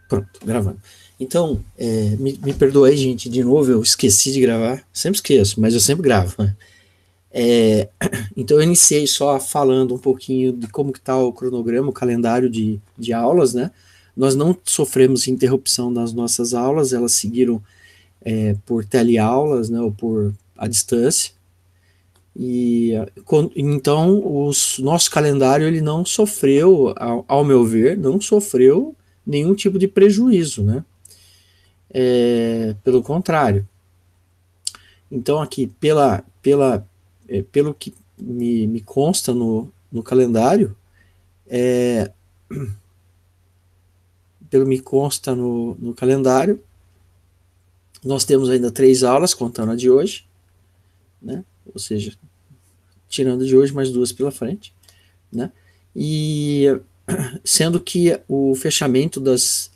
Pronto, gravando. Então, me perdoa aí, gente, de novo, eu esqueci de gravar. Sempre esqueço, mas eu sempre gravo, né? É, então, eu iniciei só falando um pouquinho de como que está o cronograma, o calendário de aulas, né? Nós não sofremos interrupção nas nossas aulas, elas seguiram por teleaulas, né, ou por à distância. E então o nosso calendário ele não sofreu, ao meu ver, não sofreu nenhum tipo de prejuízo, né? Pelo contrário. Então aqui pelo que me consta no calendário, pelo me consta no calendário, nós temos ainda 3 aulas contando a de hoje, né? Ou seja, tirando de hoje mais 2 pela frente, né? E sendo que o fechamento das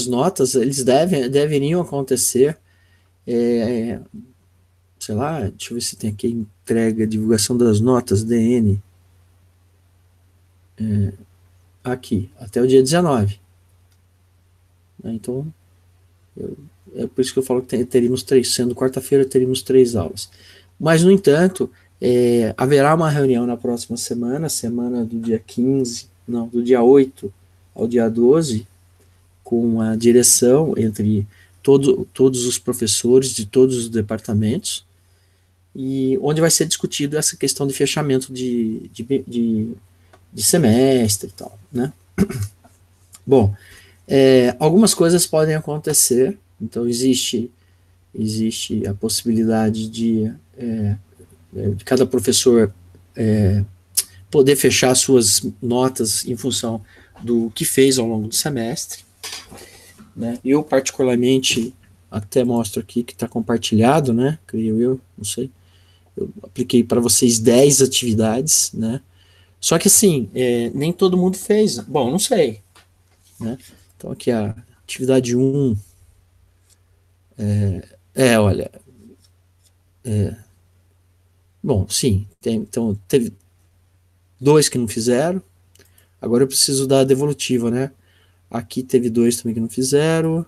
notas, eles deveriam acontecer, é, sei lá, deixa eu ver se tem aqui entrega, divulgação das notas, DN, aqui, até o dia 19. Né? Então, é por isso que eu falo que teríamos 3, sendo quarta-feira, teríamos 3 aulas. Mas, no entanto, haverá uma reunião na próxima semana do dia 15, não, do dia 8 ao dia 12, com a direção entre todos os professores de todos os departamentos, e onde vai ser discutido essa questão de fechamento de semestre e tal, né? Bom, algumas coisas podem acontecer, então existe a possibilidade de cada professor poder fechar suas notas em função do que fez ao longo do semestre, né? Eu, particularmente, até mostro aqui que está compartilhado, né? Creio eu, não sei. Eu apliquei para vocês 10 atividades, né? Só que assim, nem todo mundo fez. Bom, não sei, né? Então aqui a atividade 1, olha, bom, sim, então teve 2 que não fizeram. Agora eu preciso da devolutiva, né? Aqui teve 2 também que não fizeram.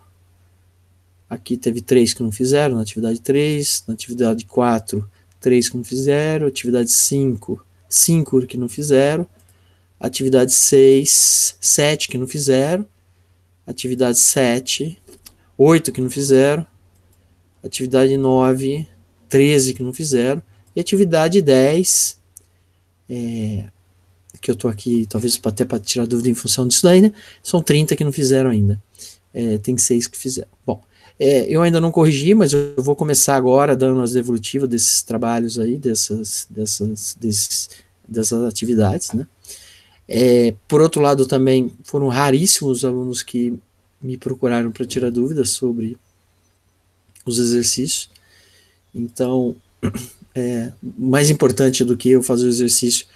Aqui teve 3 que não fizeram na atividade 3, na atividade 4, 3 que não fizeram, atividade 5, 5 que não fizeram, atividade 6, 7 que não fizeram, atividade 7, 8 que não fizeram, atividade 9, 13 que não fizeram, e atividade 10, que eu estou aqui, talvez até para tirar dúvida em função disso daí, né? São 30 que não fizeram ainda. Tem 6 que fizeram. Bom, eu ainda não corrigi, mas eu vou começar agora dando as devolutivas desses trabalhos aí, dessas atividades, né? Por outro lado, também foram raríssimos os alunos que me procuraram para tirar dúvidas sobre os exercícios. Então, mais importante do que eu fazer o exercício,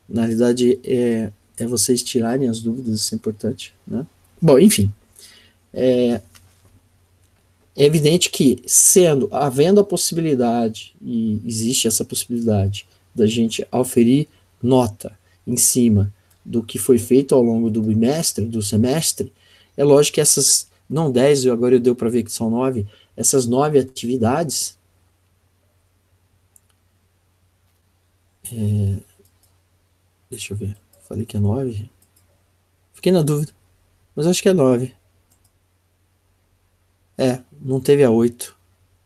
na realidade, é vocês tirarem as dúvidas, isso é importante, né? Bom, enfim, é evidente que, havendo a possibilidade, e existe essa possibilidade, da gente auferir nota em cima do que foi feito ao longo do bimestre, do semestre, é lógico que essas, não 10, agora eu deu para ver que são 9, essas 9 atividades, deixa eu ver, falei que é 9, fiquei na dúvida, mas acho que é 9. Não teve a 8.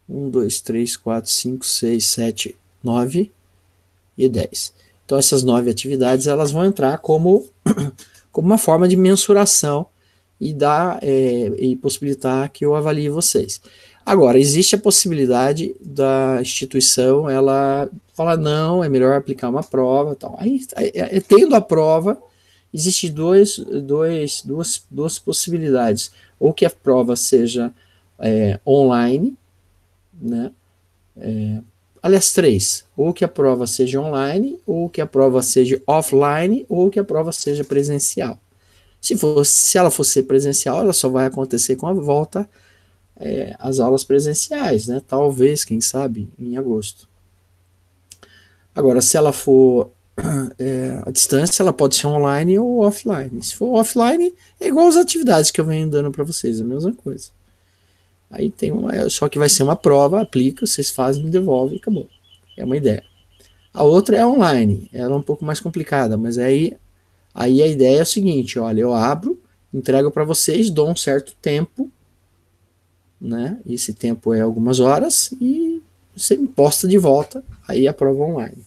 1, 2, 3, 4, 5, 6, 7, 9 e 10. Então essas 9 atividades elas vão entrar como uma forma de mensuração e e possibilitar que eu avalie vocês. Agora, existe a possibilidade da instituição ela falar não, é melhor aplicar uma prova, tal. Aí, tendo a prova, existe duas possibilidades, ou que a prova seja online, né? Aliás, 3, ou que a prova seja online, ou que a prova seja offline, ou que a prova seja presencial. Se ela for ser presencial, ela só vai acontecer com a volta às aulas presenciais, né? Talvez, quem sabe, em agosto. Agora, se ela for A distância ela pode ser online ou offline. Se for offline, é igual as atividades que eu venho dando para vocês, é a mesma coisa. Aí tem uma, só que vai ser uma prova, aplica, vocês fazem, devolvem e acabou. É uma ideia. A outra é online, ela é um pouco mais complicada, mas aí a ideia é o seguinte, olha, eu abro, entrego para vocês, dou um certo tempo, né? Esse tempo é algumas horas e você me posta de volta, aí a prova online.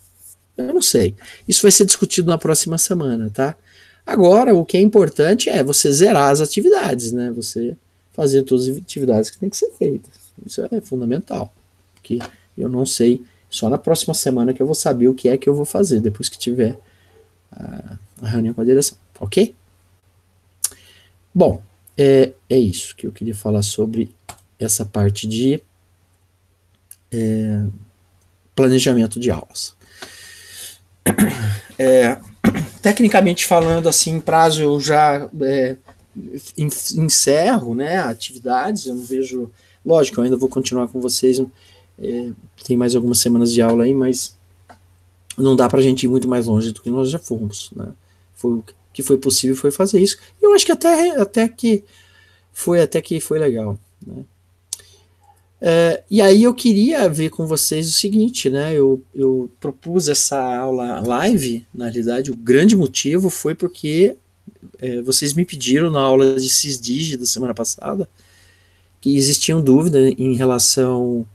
Eu não sei. Isso vai ser discutido na próxima semana, tá? Agora, o que é importante é você zerar as atividades, né? Você fazer todas as atividades que tem que ser feitas. Isso é fundamental. Porque eu não sei, só na próxima semana que eu vou saber o que é que eu vou fazer, depois que tiver a reunião com a direção, ok? Bom, é isso que eu queria falar sobre essa parte de planejamento de aulas. Tecnicamente falando, assim, prazo eu já encerro, né, atividades, eu não vejo, lógico, eu ainda vou continuar com vocês, tem mais algumas semanas de aula aí, mas não dá pra gente ir muito mais longe do que nós já fomos, né, o que foi possível foi fazer isso, e eu acho que até que foi legal, né. E aí eu queria ver com vocês o seguinte, né? Eu propus essa aula live, na realidade, o grande motivo foi porque vocês me pediram na aula de SysDig da semana passada que existiam dúvidas em relação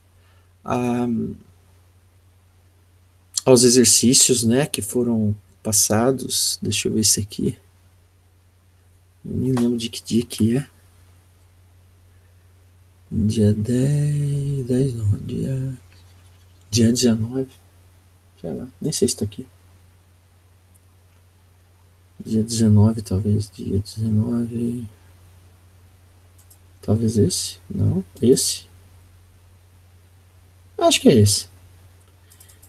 a, aos exercícios, né, que foram passados. Deixa eu ver esse aqui. Eu nem lembro de que dia que é. Dia 10 não, dia 19. Sei lá, nem sei se está aqui. Dia 19, talvez. Dia 19. Talvez esse. Não, esse. Acho que é esse.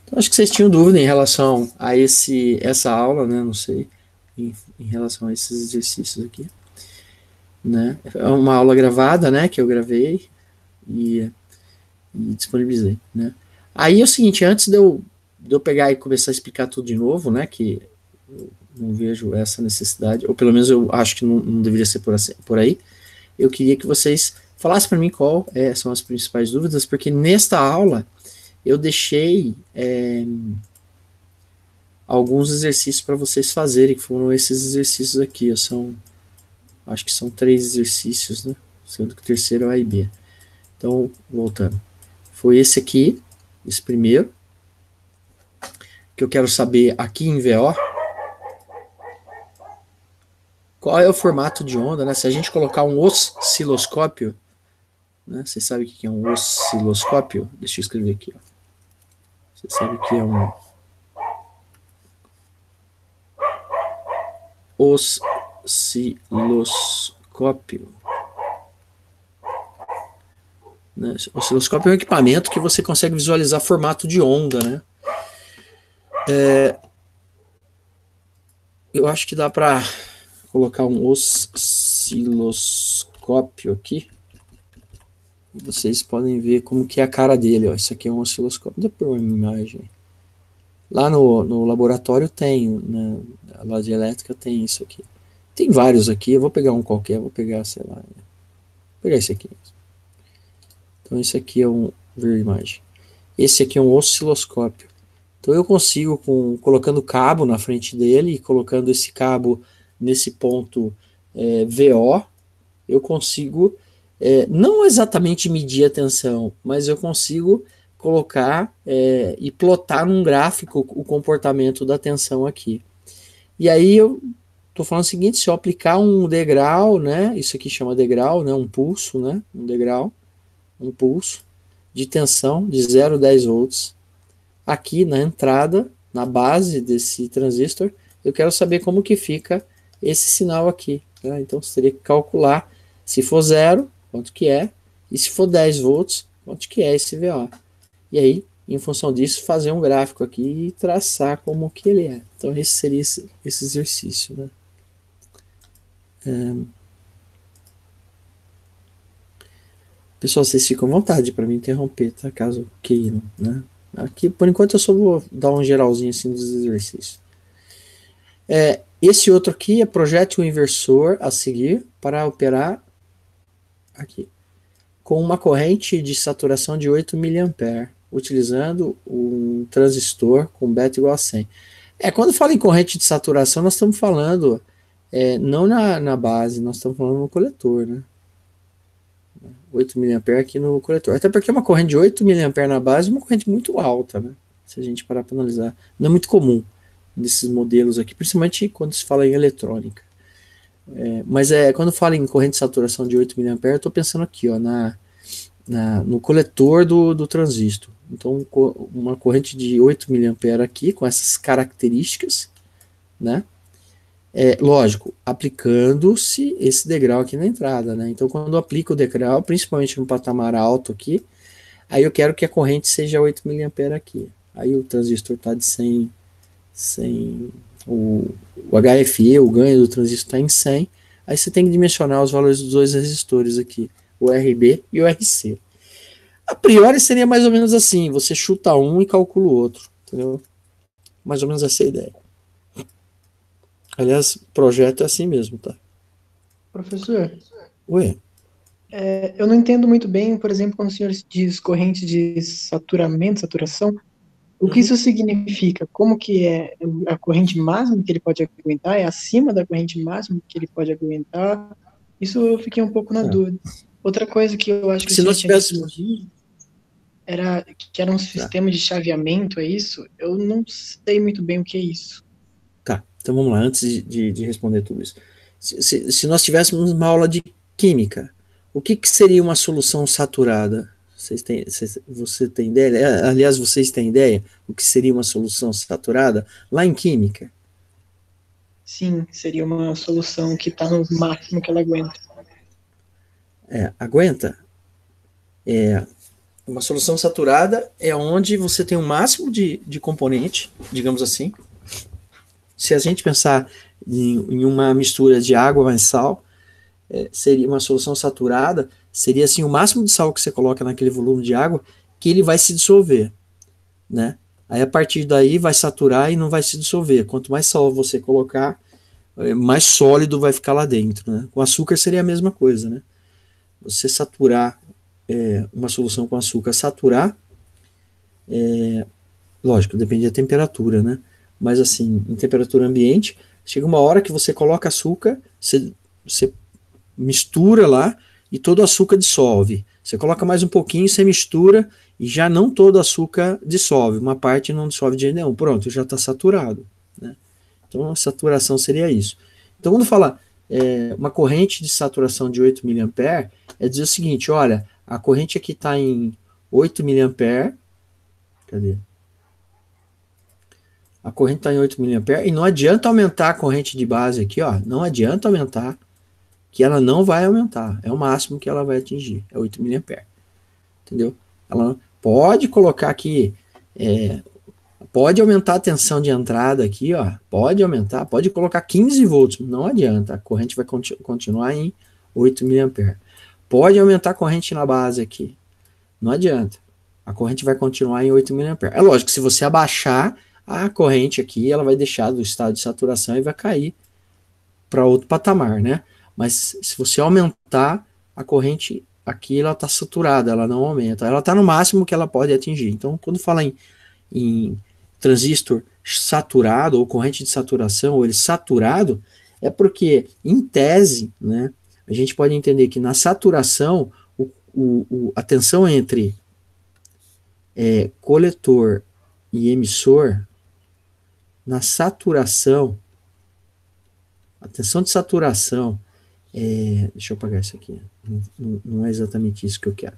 Então, acho que vocês tinham dúvida em relação a essa aula, né? Não sei. Em relação a esses exercícios aqui. Né? É uma aula gravada, né? Que eu gravei e disponibilizei, né? Aí é o seguinte, antes de eu pegar e começar a explicar tudo de novo, né? Que eu não vejo essa necessidade, ou pelo menos eu acho que não deveria ser por aí. Eu queria que vocês falassem para mim qual são as principais dúvidas, porque nesta aula eu deixei alguns exercícios para vocês fazerem, que foram esses exercícios aqui. Acho que são 3 exercícios, né? Sendo que o terceiro é o A e B. Então, voltando. Foi esse aqui, esse primeiro, que eu quero saber aqui em VO, qual é o formato de onda, né? Se a gente colocar um osciloscópio, né? Você sabe o que é um osciloscópio? Deixa eu escrever aqui. Ó. Você sabe o que é um osciloscópio? Né? Osciloscópio é um equipamento que você consegue visualizar formato de onda, né? Eu acho que dá para colocar um osciloscópio aqui. Vocês podem ver como que é a cara dele. Ó. Isso aqui é um osciloscópio. Depois uma imagem. Lá no laboratório tem, né? Lá de elétrica tem isso aqui. Tem vários aqui. Eu vou pegar um qualquer. Vou pegar, sei lá. Vou pegar esse aqui. Então esse aqui é um ver imagem. Esse aqui é um osciloscópio. Então eu consigo, colocando cabo na frente dele e colocando esse cabo nesse ponto VO, eu consigo não exatamente medir a tensão, mas eu consigo colocar e plotar num gráfico o comportamento da tensão aqui. E aí eu estou falando o seguinte, se eu aplicar um degrau, né, isso aqui chama degrau, né, um pulso, né, um degrau, um pulso de tensão de 0 a 10 volts, aqui na entrada, na base desse transistor, eu quero saber como que fica esse sinal aqui. Tá? Então, você teria que calcular, se for 0, quanto que é, e se for 10 volts, quanto que é esse VO. E aí, em função disso, fazer um gráfico aqui e traçar como que ele é. Então, esse seria esse exercício. Né? Pessoal, vocês ficam à vontade para me interromper, tá? Caso queiram, né? Aqui, por enquanto, eu só vou dar um geralzinho assim dos exercícios. Esse outro aqui é projete o inversor a seguir para operar aqui com uma corrente de saturação de 8 mA, utilizando um transistor com beta igual a 100. Quando fala em corrente de saturação, nós estamos falando não na base, nós estamos falando no coletor, né? 8 mA aqui no coletor. Até porque uma corrente de 8 mA na base é uma corrente muito alta, né? Se a gente parar para analisar. Não é muito comum nesses modelos aqui, principalmente quando se fala em eletrônica. Mas quando fala em corrente de saturação de 8 mA, eu estou pensando aqui, ó, no coletor do transistor. Então, uma corrente de 8 mA aqui, com essas características, né? Lógico, aplicando-se esse degrau aqui na entrada, né? Então, quando eu aplico o degrau, principalmente no patamar alto aqui, aí eu quero que a corrente seja 8 mA aqui. Aí o transistor está de 100, o HFE, o ganho do transistor está em 100, aí você tem que dimensionar os valores dos dois resistores aqui, o RB e o RC. A priori seria mais ou menos assim, você chuta um e calcula o outro, entendeu? Mais ou menos essa é a ideia. Aliás, projeto é assim mesmo, tá? Professor, Ué? eu não entendo muito bem, por exemplo, quando o senhor diz corrente de saturação, o que isso significa? Como que é a corrente máxima que ele pode aguentar? É acima da corrente máxima que ele pode aguentar? Isso eu fiquei um pouco na dúvida. Outra coisa que eu acho que o Se senhor nós tinha tivéssemos... respondido era que era um sistema de chaveamento, é isso? Eu não sei muito bem o que é isso. Tá, então vamos lá, antes de responder tudo isso. Se nós tivéssemos uma aula de química, o que seria uma solução saturada? Você tem ideia? Aliás, vocês têm ideia o que seria uma solução saturada? Lá em química. Sim, seria uma solução que está no máximo que ela aguenta. Aguenta? Uma solução saturada é onde você tem o máximo de componente, digamos assim. Se a gente pensar em uma mistura de água mais sal, seria uma solução saturada, seria assim o máximo de sal que você coloca naquele volume de água que ele vai se dissolver, né? Aí a partir daí vai saturar e não vai se dissolver. Quanto mais sal você colocar, mais sólido vai ficar lá dentro, né? Com açúcar seria a mesma coisa, né? Você saturar uma solução com açúcar, saturar, lógico, depende da temperatura, né? Mas assim, em temperatura ambiente, chega uma hora que você coloca açúcar, você mistura lá e todo o açúcar dissolve. Você coloca mais um pouquinho, você mistura e já não todo o açúcar dissolve. Uma parte não dissolve de jeito nenhum. Pronto, já está saturado, né? Então a saturação seria isso. Então quando fala uma corrente de saturação de 8 mA, é dizer o seguinte, olha, a corrente aqui está em 8 mA, cadê? A corrente está em 8 mA e não adianta aumentar a corrente de base aqui, ó, não adianta aumentar, que ela não vai aumentar, é o máximo que ela vai atingir, é 8 mA, entendeu? Ela pode colocar aqui, pode aumentar a tensão de entrada aqui, ó, pode aumentar, pode colocar 15 volts, não adianta, a corrente vai continuar em 8 mA. Pode aumentar a corrente na base aqui, não adianta, a corrente vai continuar em 8 mA. É lógico, se você abaixar a corrente aqui, ela vai deixar do estado de saturação e vai cair para outro patamar, né? Mas se você aumentar a corrente aqui, ela está saturada, ela não aumenta, ela está no máximo que ela pode atingir. Então, quando fala em transistor saturado ou corrente de saturação, ou ele saturado, é porque, em tese, né, a gente pode entender que na saturação, a tensão entre coletor e emissor, na saturação, a tensão de saturação, deixa eu apagar isso aqui, não é exatamente isso que eu quero,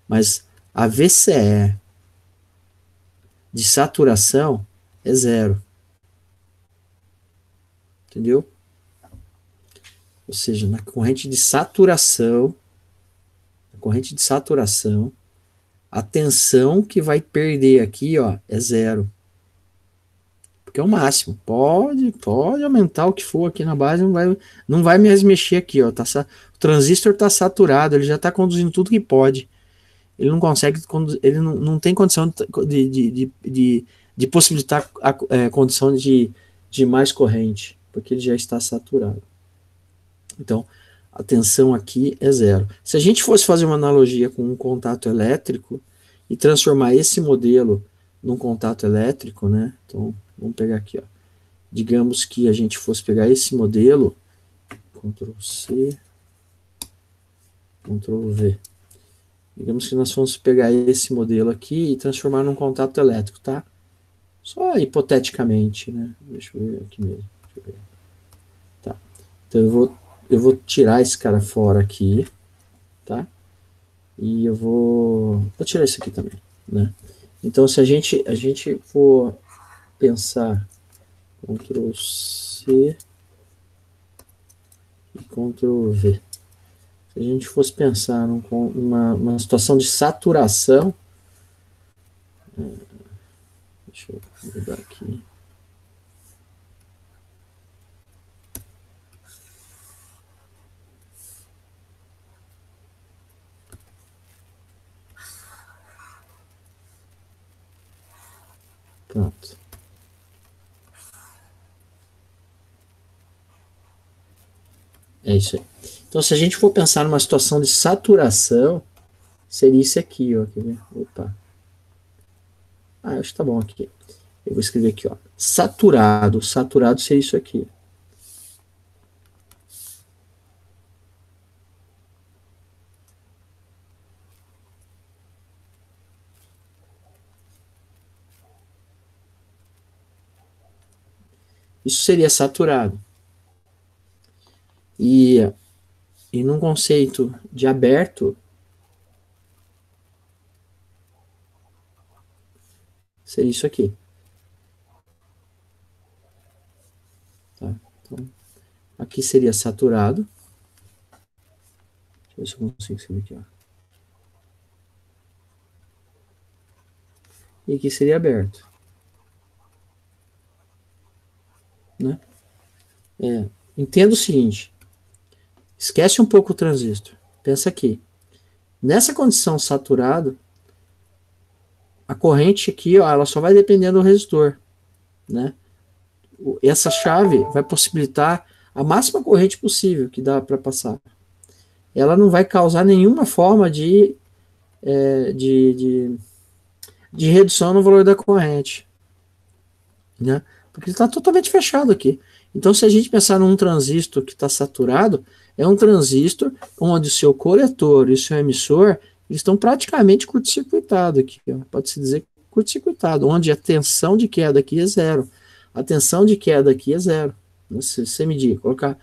mas a VCE de saturação é zero, entendeu? Ou seja, na corrente de saturação, a tensão que vai perder aqui, ó, é zero. Porque é o máximo. Pode aumentar o que for aqui na base, não vai mais mexer aqui, ó. O transistor está saturado, ele já está conduzindo tudo que pode. Ele não consegue, ele não tem condição de possibilitar a condição de de mais corrente, porque ele já está saturado. Então, a tensão aqui é zero. Se a gente fosse fazer uma analogia com um contato elétrico e transformar esse modelo num contato elétrico, né? Então, vamos pegar aqui, ó. Digamos que a gente fosse pegar esse modelo, Ctrl C, Ctrl V. Digamos que nós vamos pegar esse modelo aqui e transformar num contato elétrico, tá? Só hipoteticamente, né? Deixa eu ver aqui mesmo. Deixa eu ver. Tá. Então eu vou tirar esse cara fora aqui, tá? E eu vou tirar isso aqui também, né? Então se a gente for pensar Ctrl C e Ctrl V. Se a gente fosse pensar numa situação de saturação, deixa eu mudar aqui. Pronto. É isso aí. Então, se a gente for pensar numa situação de saturação, seria isso aqui, ó. Quer ver? Opa. Acho que tá bom aqui. Eu vou escrever aqui, ó. Saturado. Saturado seria isso aqui. Isso seria saturado. E num conceito de aberto, seria isso aqui. Tá? Então, aqui seria saturado. Deixa eu ver se eu consigo escrever aqui, ó. E aqui seria aberto. Né? Entenda o seguinte. Esquece um pouco o transistor. Pensa aqui. Nessa condição saturado, a corrente aqui, ó, ela só vai depender do resistor, né? Essa chave vai possibilitar a máxima corrente possível que dá para passar. Ela não vai causar nenhuma forma de redução no valor da corrente, né? Porque ele está totalmente fechado aqui. Então, se a gente pensar num transistor que está saturado, é um transistor onde o seu coletor e o seu emissor eles estão praticamente curto-circuitados aqui. Pode-se dizer curto-circuitado, onde a tensão de queda aqui é zero. A tensão de queda aqui é zero. Se você medir, colocar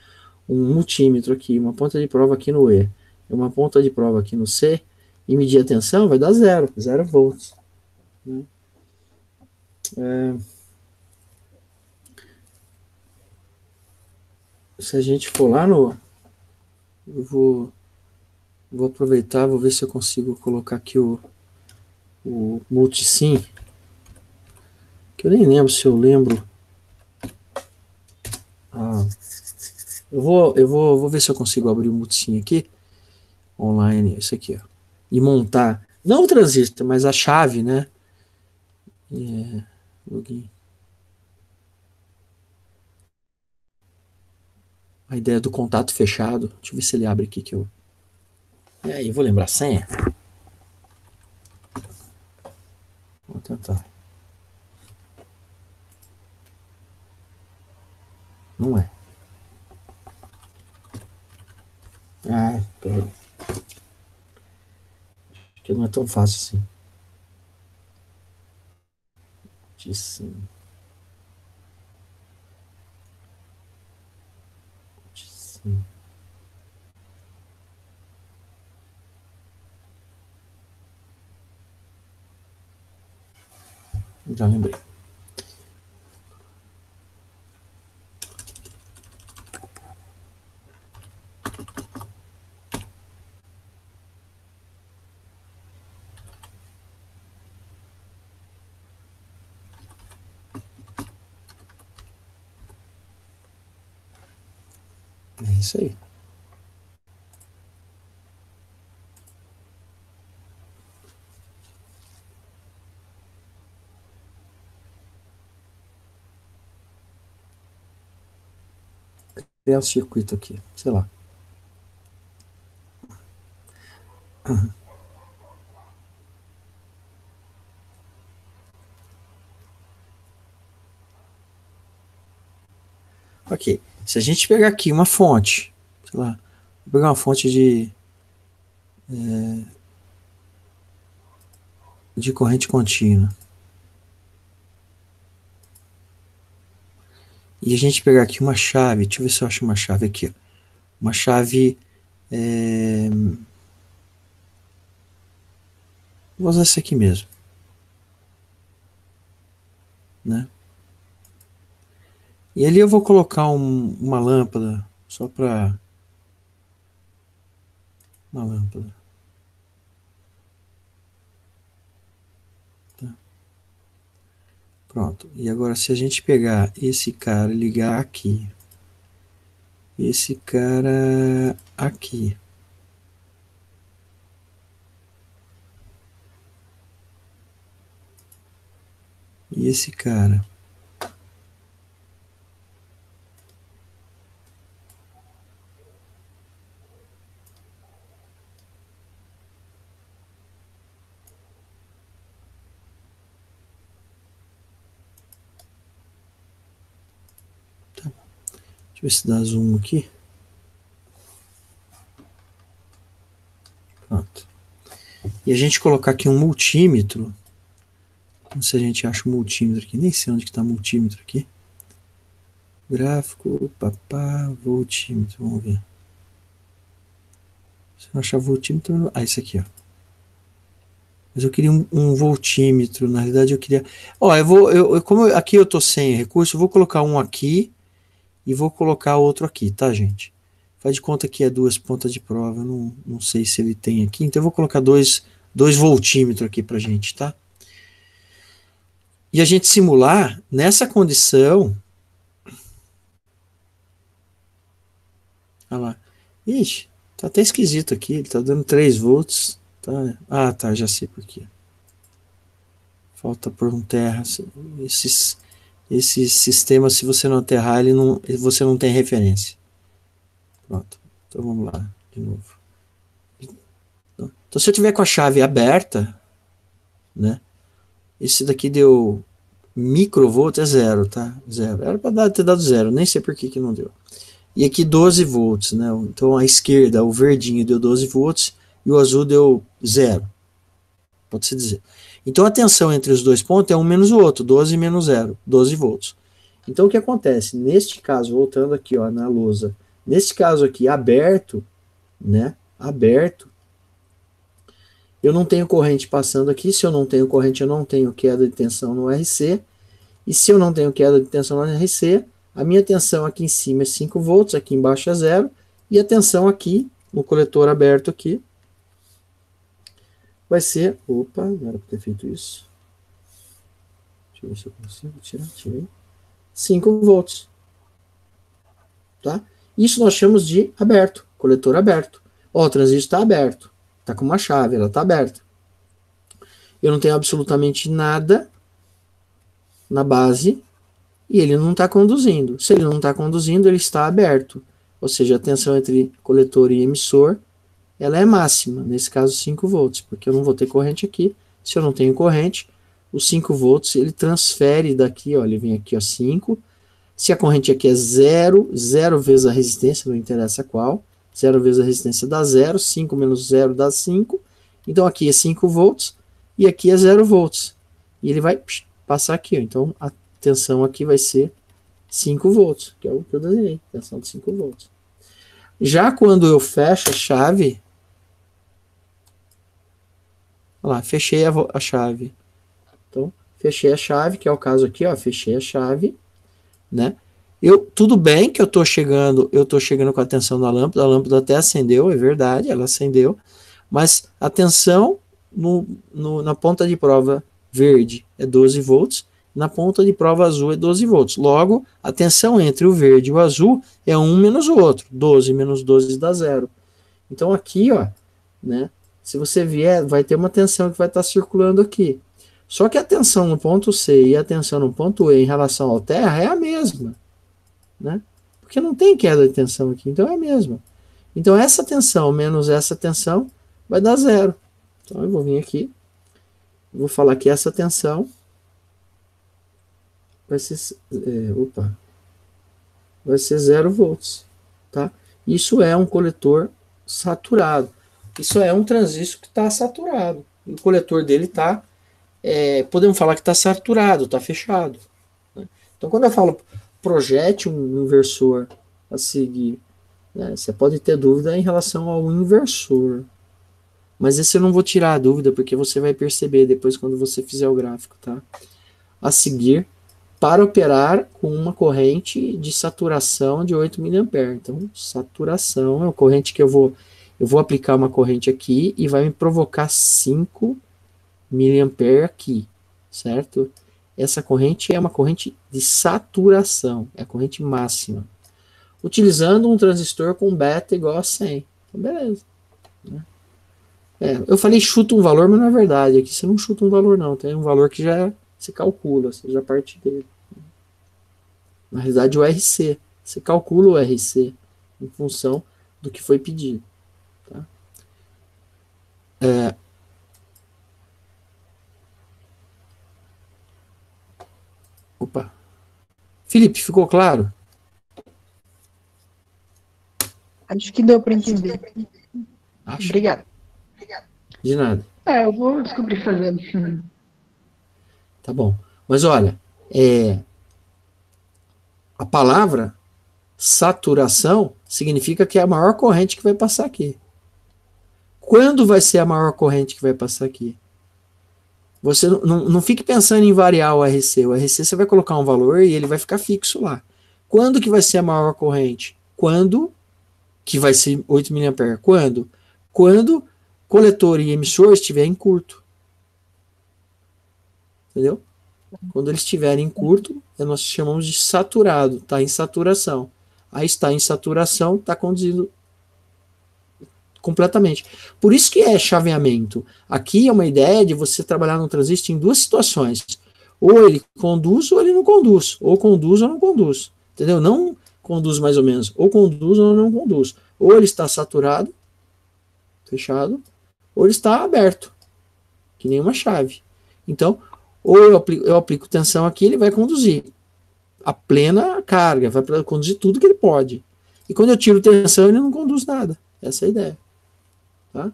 um multímetro aqui, uma ponta de prova aqui no E, uma ponta de prova aqui no C, e medir a tensão, vai dar zero volts. Né? Se a gente for lá no... Eu vou aproveitar, vou ver se eu consigo colocar aqui o multisim, que eu nem lembro se eu lembro. Eu vou ver se eu consigo abrir o multisim aqui, online, isso aqui, ó, e montar, não o transistor, mas a chave, né? Login. A ideia do contato fechado. Deixa eu ver se ele abre aqui que eu... eu vou lembrar a senha. Vou tentar. Não é. Peraí. Acho que não é tão fácil assim. Sim. Já lembrei. É isso aí. criar um circuito aqui, sei lá. Ok. Se a gente pegar aqui uma fonte, sei lá, vou pegar uma fonte de corrente contínua. E a gente pegar aqui uma chave, deixa eu ver se eu acho uma chave aqui. Ó. Uma chave. Vou usar essa aqui mesmo. Né? E ali eu vou colocar uma lâmpada, só para. Uma lâmpada. Tá? Pronto. E agora, se a gente pegar esse cara e ligar aqui, esse cara aqui. E esse cara. Tá. Deixa eu ver se dá zoom aqui. Pronto. E a gente colocar aqui um multímetro. Não sei se a gente acha o multímetro aqui. Nem sei onde está o multímetro aqui. Gráfico, papá, voltímetro. Vamos ver. Se eu achar voltímetro. Ah, esse aqui, ó. Mas eu queria um voltímetro. Na realidade, eu queria. Ó, como aqui eu tô sem recurso, eu vou colocar um aqui e vou colocar outro aqui, tá, gente? Faz de conta que é duas pontas de prova. Eu não sei se ele tem aqui. Então eu vou colocar dois voltímetros aqui pra gente, tá? E a gente simular nessa condição. Olha lá. Ixi, tá até esquisito aqui. Ele tá dando 3 volts. Tá? Ah, tá, já sei por quê. Falta por um terra. Esse sistema, se você não aterrar, você não tem referência. Pronto. Então vamos lá, de novo. Então, se eu tiver com a chave aberta, né? Esse daqui deu microvolts, é 0, tá? 0. Era para ter dado 0, nem sei por que não deu. E aqui 12 volts, né? Então a esquerda, o verdinho deu 12 volts e o azul deu 0. Pode-se dizer. Então a tensão entre os dois pontos é um menos o outro, 12 menos 0, 12 volts. Então o que acontece? Neste caso, voltando aqui ó, na lousa, neste caso aqui aberto, né? Aberto, eu não tenho corrente passando aqui. Se eu não tenho corrente, eu não tenho queda de tensão no RC. E se eu não tenho queda de tensão no RC, a minha tensão aqui em cima é 5 volts, aqui embaixo é 0. E a tensão aqui, no coletor aberto aqui, vai ser... Opa, não era para ter feito isso. Deixa eu ver se eu consigo tirar. Tirei. 5 volts. Tá? Isso nós chamamos de aberto, coletor aberto. Ó, o transistor está aberto. Está com uma chave, ela está aberta. Eu não tenho absolutamente nada na base e ele não está conduzindo. Se ele não está conduzindo, ele está aberto. Ou seja, a tensão entre coletor e emissor, ela é máxima. Nesse caso, 5 volts, porque eu não vou ter corrente aqui. Se eu não tenho corrente, os 5 volts, ele transfere daqui, ó, ele vem aqui, ó, 5. Se a corrente aqui é 0, 0 vezes a resistência, não interessa qual. 0 vezes a resistência dá 0, 5 menos 0 dá 5. Então aqui é 5 volts e aqui é 0 volts. E ele vai passar aqui. Ó. Então a tensão aqui vai ser 5 volts, que é o que eu desenhei, tensão de 5 volts. Já quando eu fecho a chave, olha lá, fechei a chave. Então, fechei a chave, que é o caso aqui, ó, fechei a chave, né? Tudo bem que eu tô chegando com a tensão na lâmpada, a lâmpada até acendeu, é verdade, ela acendeu, mas a tensão na ponta de prova verde é 12 volts, na ponta de prova azul é 12 volts. Logo, a tensão entre o verde e o azul é um menos o outro, 12 menos 12 dá 0. Então aqui, ó, né, se você vier, vai ter uma tensão que vai estar circulando aqui. Só que a tensão no ponto C e a tensão no ponto E em relação ao terra é a mesma. Né? Porque não tem queda de tensão aqui, então é a mesma. Então essa tensão menos essa tensão vai dar zero. Então eu vou vir aqui, vou falar que essa tensão vai ser, vai ser 0 volts, tá? Isso é um coletor saturado. Isso é um transistor que está saturado. O coletor dele está, podemos falar que está saturado, está fechado. Né? Então, quando eu falo projete um inversor a seguir, né, você pode ter dúvida em relação ao inversor. Mas esse eu não vou tirar a dúvida, porque você vai perceber depois quando você fizer o gráfico, tá? A seguir, para operar com uma corrente de saturação de 8 mA. Então, saturação é uma corrente que eu vou aplicar uma corrente aqui e vai me provocar 5 mA aqui, certo? Essa corrente é uma corrente de saturação, é a corrente máxima. Utilizando um transistor com beta igual a 100. Então, beleza. Né? Eu falei chuta um valor, mas não é verdade. Aqui você não chuta um valor, não. Tem um valor que já se calcula, você já parte dele. Na realidade, o RC. Você calcula o RC em função do que foi pedido. Tá? Opa. Felipe, ficou claro? Acho que deu para entender. Acho. Obrigado. De nada. Eu vou descobrir fazendo. Tá bom. Mas olha, a palavra saturação significa que é a maior corrente que vai passar aqui. Quando vai ser a maior corrente que vai passar aqui? Você não fique pensando em variar o RC. O RC você vai colocar um valor e ele vai ficar fixo lá. Quando que vai ser a maior corrente? Quando que vai ser 8 mA? Quando? Quando coletor e emissor estiverem em curto. Entendeu? Quando eles estiverem em curto, nós chamamos de saturado, está em saturação. Aí está em saturação, está conduzindo completamente. Por isso que é chaveamento. Aqui é uma ideia de você trabalhar no transistor em duas situações. Ou ele conduz ou ele não conduz. Ou conduz ou não conduz. Entendeu? Não conduz mais ou menos. Ou conduz ou não conduz. Ou ele está saturado, fechado, ou ele está aberto, que nem uma chave. Então, ou eu aplico tensão aqui, ele vai conduzir a plena carga, vai conduzir tudo que ele pode. E quando eu tiro tensão, ele não conduz nada. Essa é a ideia. Tá?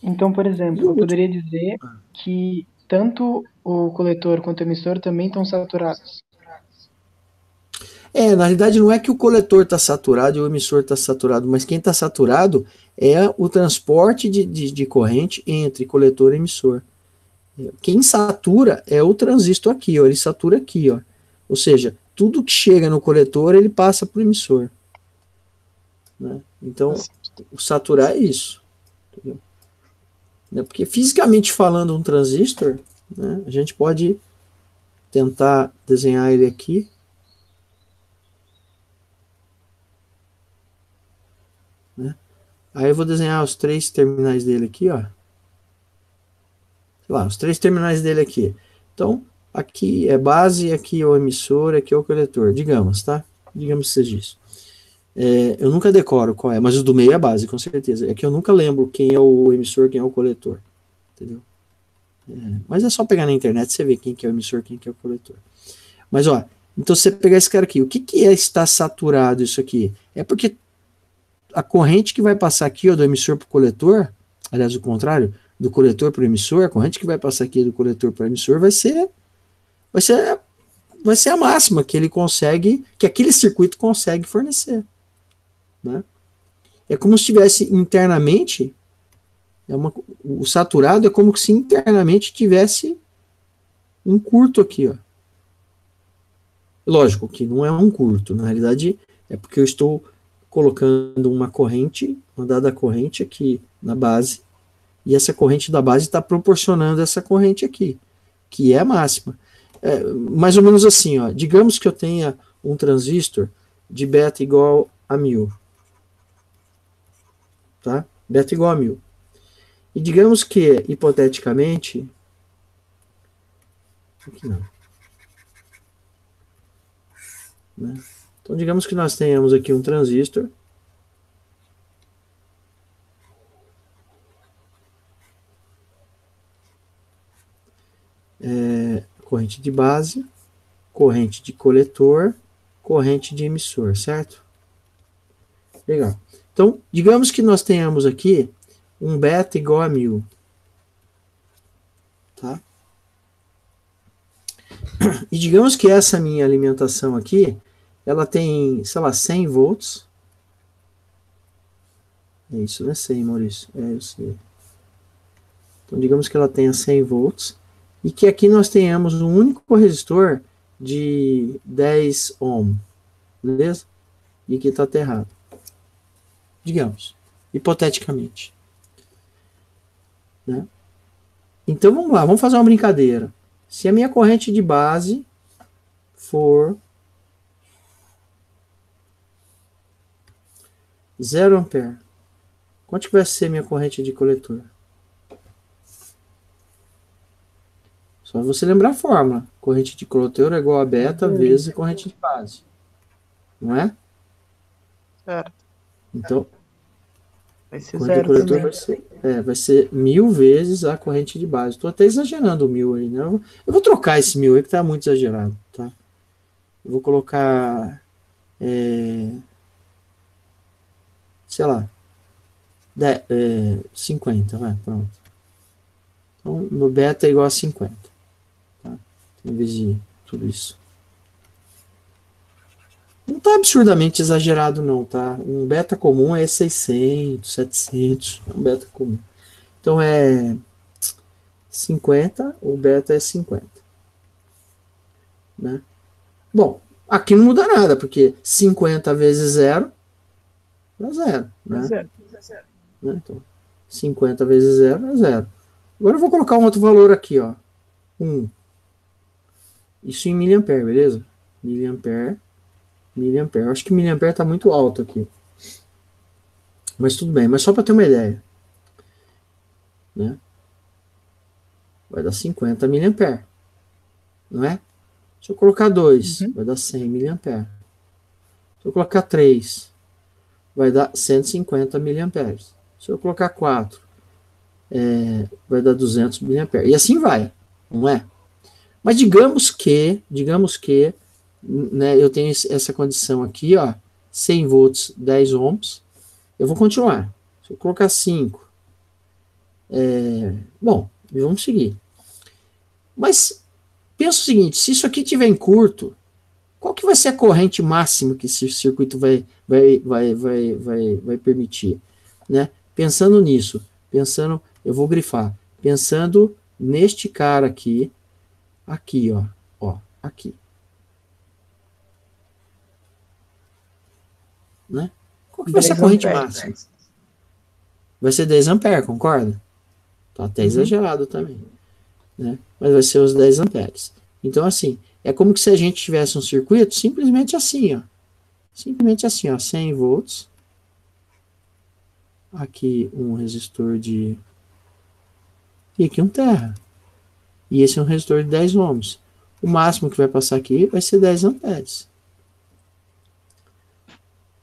Então, por exemplo, eu poderia dizer que tanto o coletor quanto o emissor também estão saturados. Na realidade não é que o coletor está saturado e o emissor está saturado, mas quem está saturado é o transporte de corrente entre coletor e emissor. Quem satura é o transistor aqui, ó, ele satura aqui, ó. Ou seja, tudo que chega no coletor ele passa para o emissor. Né? Então, o saturar é isso. Entendeu? Porque fisicamente falando um transistor, né, a gente pode tentar desenhar ele aqui. Né? Aí eu vou desenhar os 3 terminais dele aqui, ó. Sei lá, os 3 terminais dele aqui. Então, aqui é base, aqui é o emissor, aqui é o coletor, digamos, tá? Digamos que seja isso. Eu nunca decoro qual é, mas o do meio é a base, com certeza. É que eu nunca lembro quem é o emissor, quem é o coletor. Entendeu? Mas é só pegar na internet, você vê quem que é o emissor, quem que é o coletor. Mas, ó, então você pegar esse cara aqui, o que é estar saturado isso aqui? É porque a corrente que vai passar aqui, ó, do emissor para o coletor, aliás, o contrário, do coletor para o emissor, a corrente que vai passar aqui do coletor para o emissor vai ser a máxima que ele consegue, que aquele circuito consegue fornecer. Né? É como se tivesse internamente, o saturado é como se internamente tivesse um curto aqui. Ó. Lógico que não é um curto, na realidade é porque eu estou colocando uma corrente, uma dada corrente aqui na base, e essa corrente da base está proporcionando essa corrente aqui, que é a máxima. Mais ou menos assim, ó, digamos que eu tenha um transistor de beta igual a 1000. Tá? Beta igual a 1000. E digamos que, hipoteticamente, aqui não. Né? Então, digamos que nós tenhamos aqui um transistor. Corrente de base, corrente de coletor, corrente de emissor, certo? Legal. Então, digamos que nós tenhamos aqui um beta igual a 1000. Tá? E digamos que essa minha alimentação aqui, ela tem, sei lá, 100 volts. É isso, né? 100, Maurício. É, eu sei. Então, digamos que ela tenha 100 volts. E que aqui nós tenhamos um único resistor de 10 ohm. Beleza? E aqui está aterrado. Digamos. Hipoteticamente. Né? Então, vamos lá. Vamos fazer uma brincadeira. Se a minha corrente de base for 0 ampere, quanto que vai ser minha corrente de coletor? Só você lembrar a fórmula. Corrente de coletor é igual a beta vezes a corrente de base. Não é? Certo. Então, Vai ser corrente de zero coletor também. vai ser 1000 vezes a corrente de base. Estou até exagerando o 1000 aí, né? Eu vou trocar esse 1000 aí que está muito exagerado, tá? Eu vou colocar, sei lá, 50, vai, pronto. Então, no beta é igual a 50. Tá? Em vez de tudo isso. Não está absurdamente exagerado, não, tá? Um beta comum é 600, 700, é um beta comum. Então, é 50, o beta é 50. Né? Bom, aqui não muda nada, porque 50 vezes 0 é 0. Né? Zero. Né? Então, 50 vezes 0 é 0. Agora eu vou colocar um outro valor aqui, ó. 1. Isso em miliampere, beleza? Miliampere. Eu acho que miliampere está muito alto aqui. Mas tudo bem, mas só para ter uma ideia. Né? Vai dar 50 miliampere. Não é? Se eu colocar 2, vai dar 100 miliampere. Se eu colocar 3, vai dar 150 miliamperes. Se eu colocar 4, vai dar 200 miliamperes. E assim vai, não é? Mas digamos que, né, eu tenho essa condição aqui, ó, 100 volts, 10 ohms. Eu vou continuar. Se eu colocar 5, bom, vamos seguir. Mas pensa o seguinte, se isso aqui estiver em curto, qual que vai ser a corrente máxima que esse circuito vai permitir? Né? Pensando nisso, eu vou grifar, pensando neste cara aqui, ó, aqui. Né? Qual que vai ser a corrente máxima? Vai ser 10 amperes, concorda? Tá até exagerado também. Né? Mas vai ser os 10 amperes. Então, assim, é como se a gente tivesse um circuito simplesmente assim, ó. Simplesmente assim, ó, 100 volts. Aqui um resistor de... E aqui um terra. E esse é um resistor de 10 ohms. O máximo que vai passar aqui vai ser 10 amperes.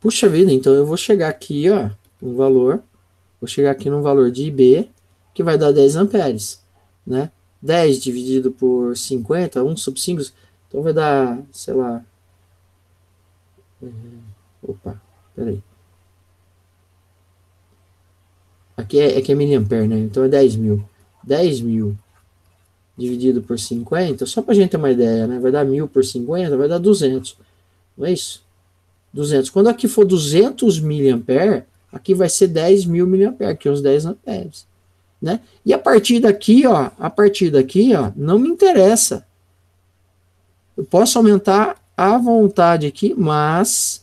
Puxa vida, então eu vou chegar aqui, ó, um valor, vou chegar aqui num valor de IB, que vai dar 10 amperes, né? 10 dividido por 50, 1 sobre 5, então vai dar, sei lá, opa, peraí. Aqui é miliampere, né? Então é 10 mil. 10 mil dividido por 50, só pra gente ter uma ideia, né? Vai dar 1000 por 50, vai dar 200. Não é isso? 200. Quando aqui for 200 miliampere, aqui vai ser 10 mil miliampere, que é uns 10 amperes. Né? E a partir daqui, ó, não me interessa. Eu posso aumentar à vontade aqui, mas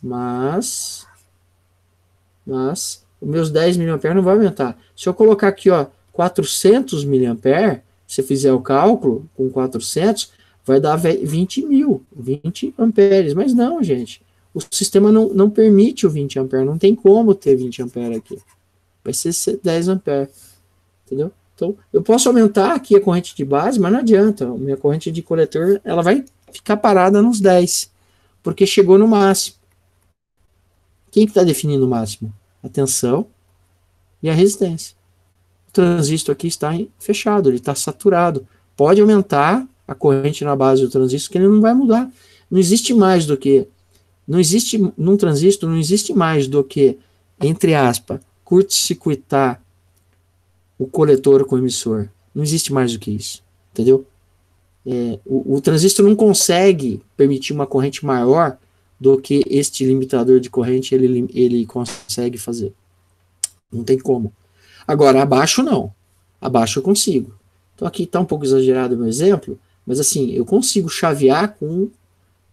os meus 10 miliamperes não vai aumentar. Se eu colocar aqui, ó, 400 miliamperes, se eu fizer o cálculo com 400, vai dar 20 amperes. Mas não, gente. O sistema não permite o 20 amperes. Não tem como ter 20 amperes aqui. Vai ser 10 amperes. Entendeu? Então, eu posso aumentar aqui a corrente de base, mas não adianta. A minha corrente de coletor, ela vai ficar parada nos 10. Porque chegou no máximo. Quem que está definindo o máximo? A tensão e a resistência. O transistor aqui está fechado, ele está saturado. Pode aumentar a corrente na base do transistor, que ele não vai mudar. Não existe mais do que, não existe, num transistor, não existe mais do que, entre aspas, curto-circuitar o coletor com o emissor. Não existe mais do que isso, entendeu? O transistor não consegue permitir uma corrente maior do que este limitador de corrente ele consegue fazer. Não tem como. Agora, abaixo não. Abaixo eu consigo. Então aqui está um pouco exagerado o meu exemplo, mas assim, eu consigo chavear com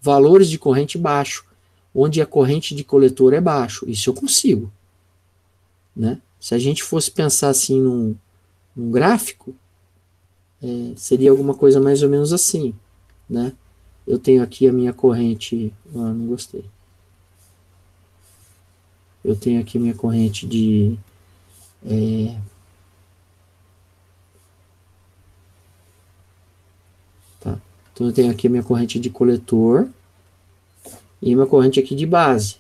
valores de corrente baixo, onde a corrente de coletor é baixo. Isso eu consigo. Né? Se a gente fosse pensar assim num gráfico, seria alguma coisa mais ou menos assim. Né? Eu tenho aqui a minha corrente. Ah, não gostei. Eu tenho aqui a minha corrente de. Tá? Então eu tenho aqui a minha corrente de coletor e uma corrente aqui de base.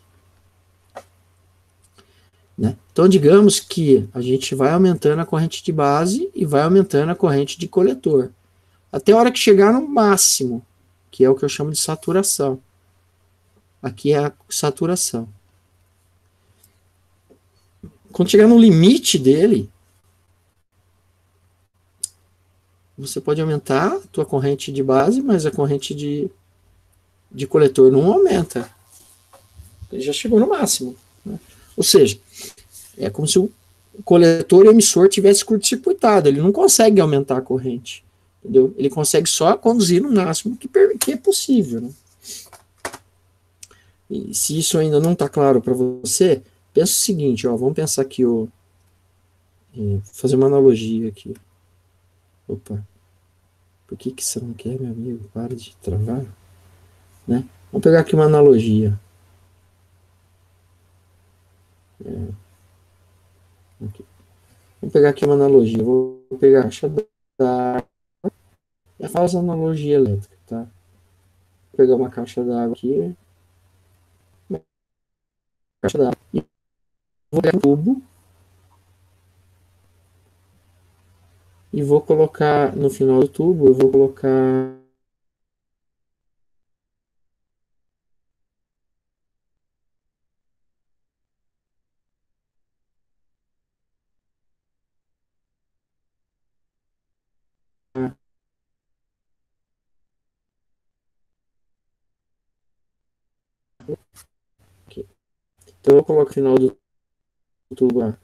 Né? Então, digamos que a gente vai aumentando a corrente de base e vai aumentando a corrente de coletor, até a hora que chegar no máximo, que é o que eu chamo de saturação. Aqui é a saturação. Quando chegar no limite dele, você pode aumentar a tua corrente de base, mas a corrente de coletor não aumenta. Ele já chegou no máximo. Né? Ou seja, é como se o coletor e o emissor tivesse curto-circuitado. Ele não consegue aumentar a corrente. Entendeu? Ele consegue só conduzir no máximo que é possível. Né? E se isso ainda não está claro para você, pensa o seguinte, ó, vamos pensar aqui, fazer uma analogia aqui. Opa, por que você não quer, meu amigo? Para de travar. Né? Vamos pegar aqui uma analogia. Aqui. Vamos pegar aqui uma analogia. Vou pegar a caixa d'água e fazer analogia elétrica, tá? Vou pegar uma caixa d'água aqui, uma caixa d'água, e vou pegar um tubo e vou colocar no final do tubo, eu vou colocar aqui. Então eu coloco no final do tubo lá.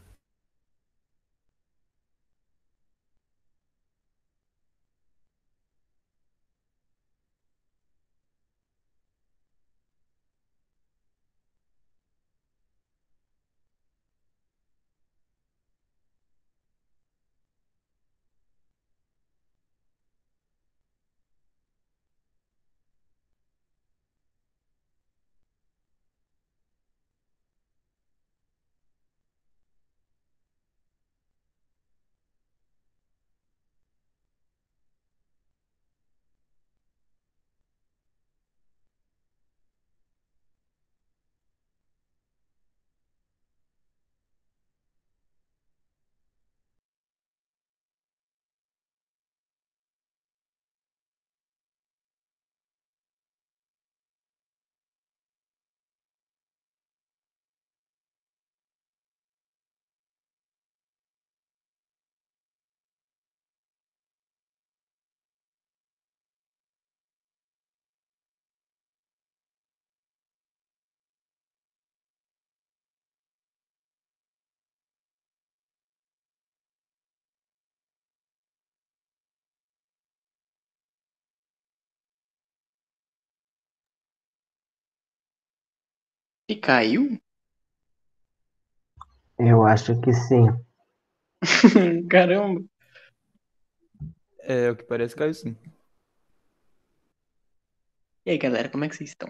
E caiu? Eu acho que sim. Caramba. É, o que parece caiu sim. E aí, galera, como é que vocês estão?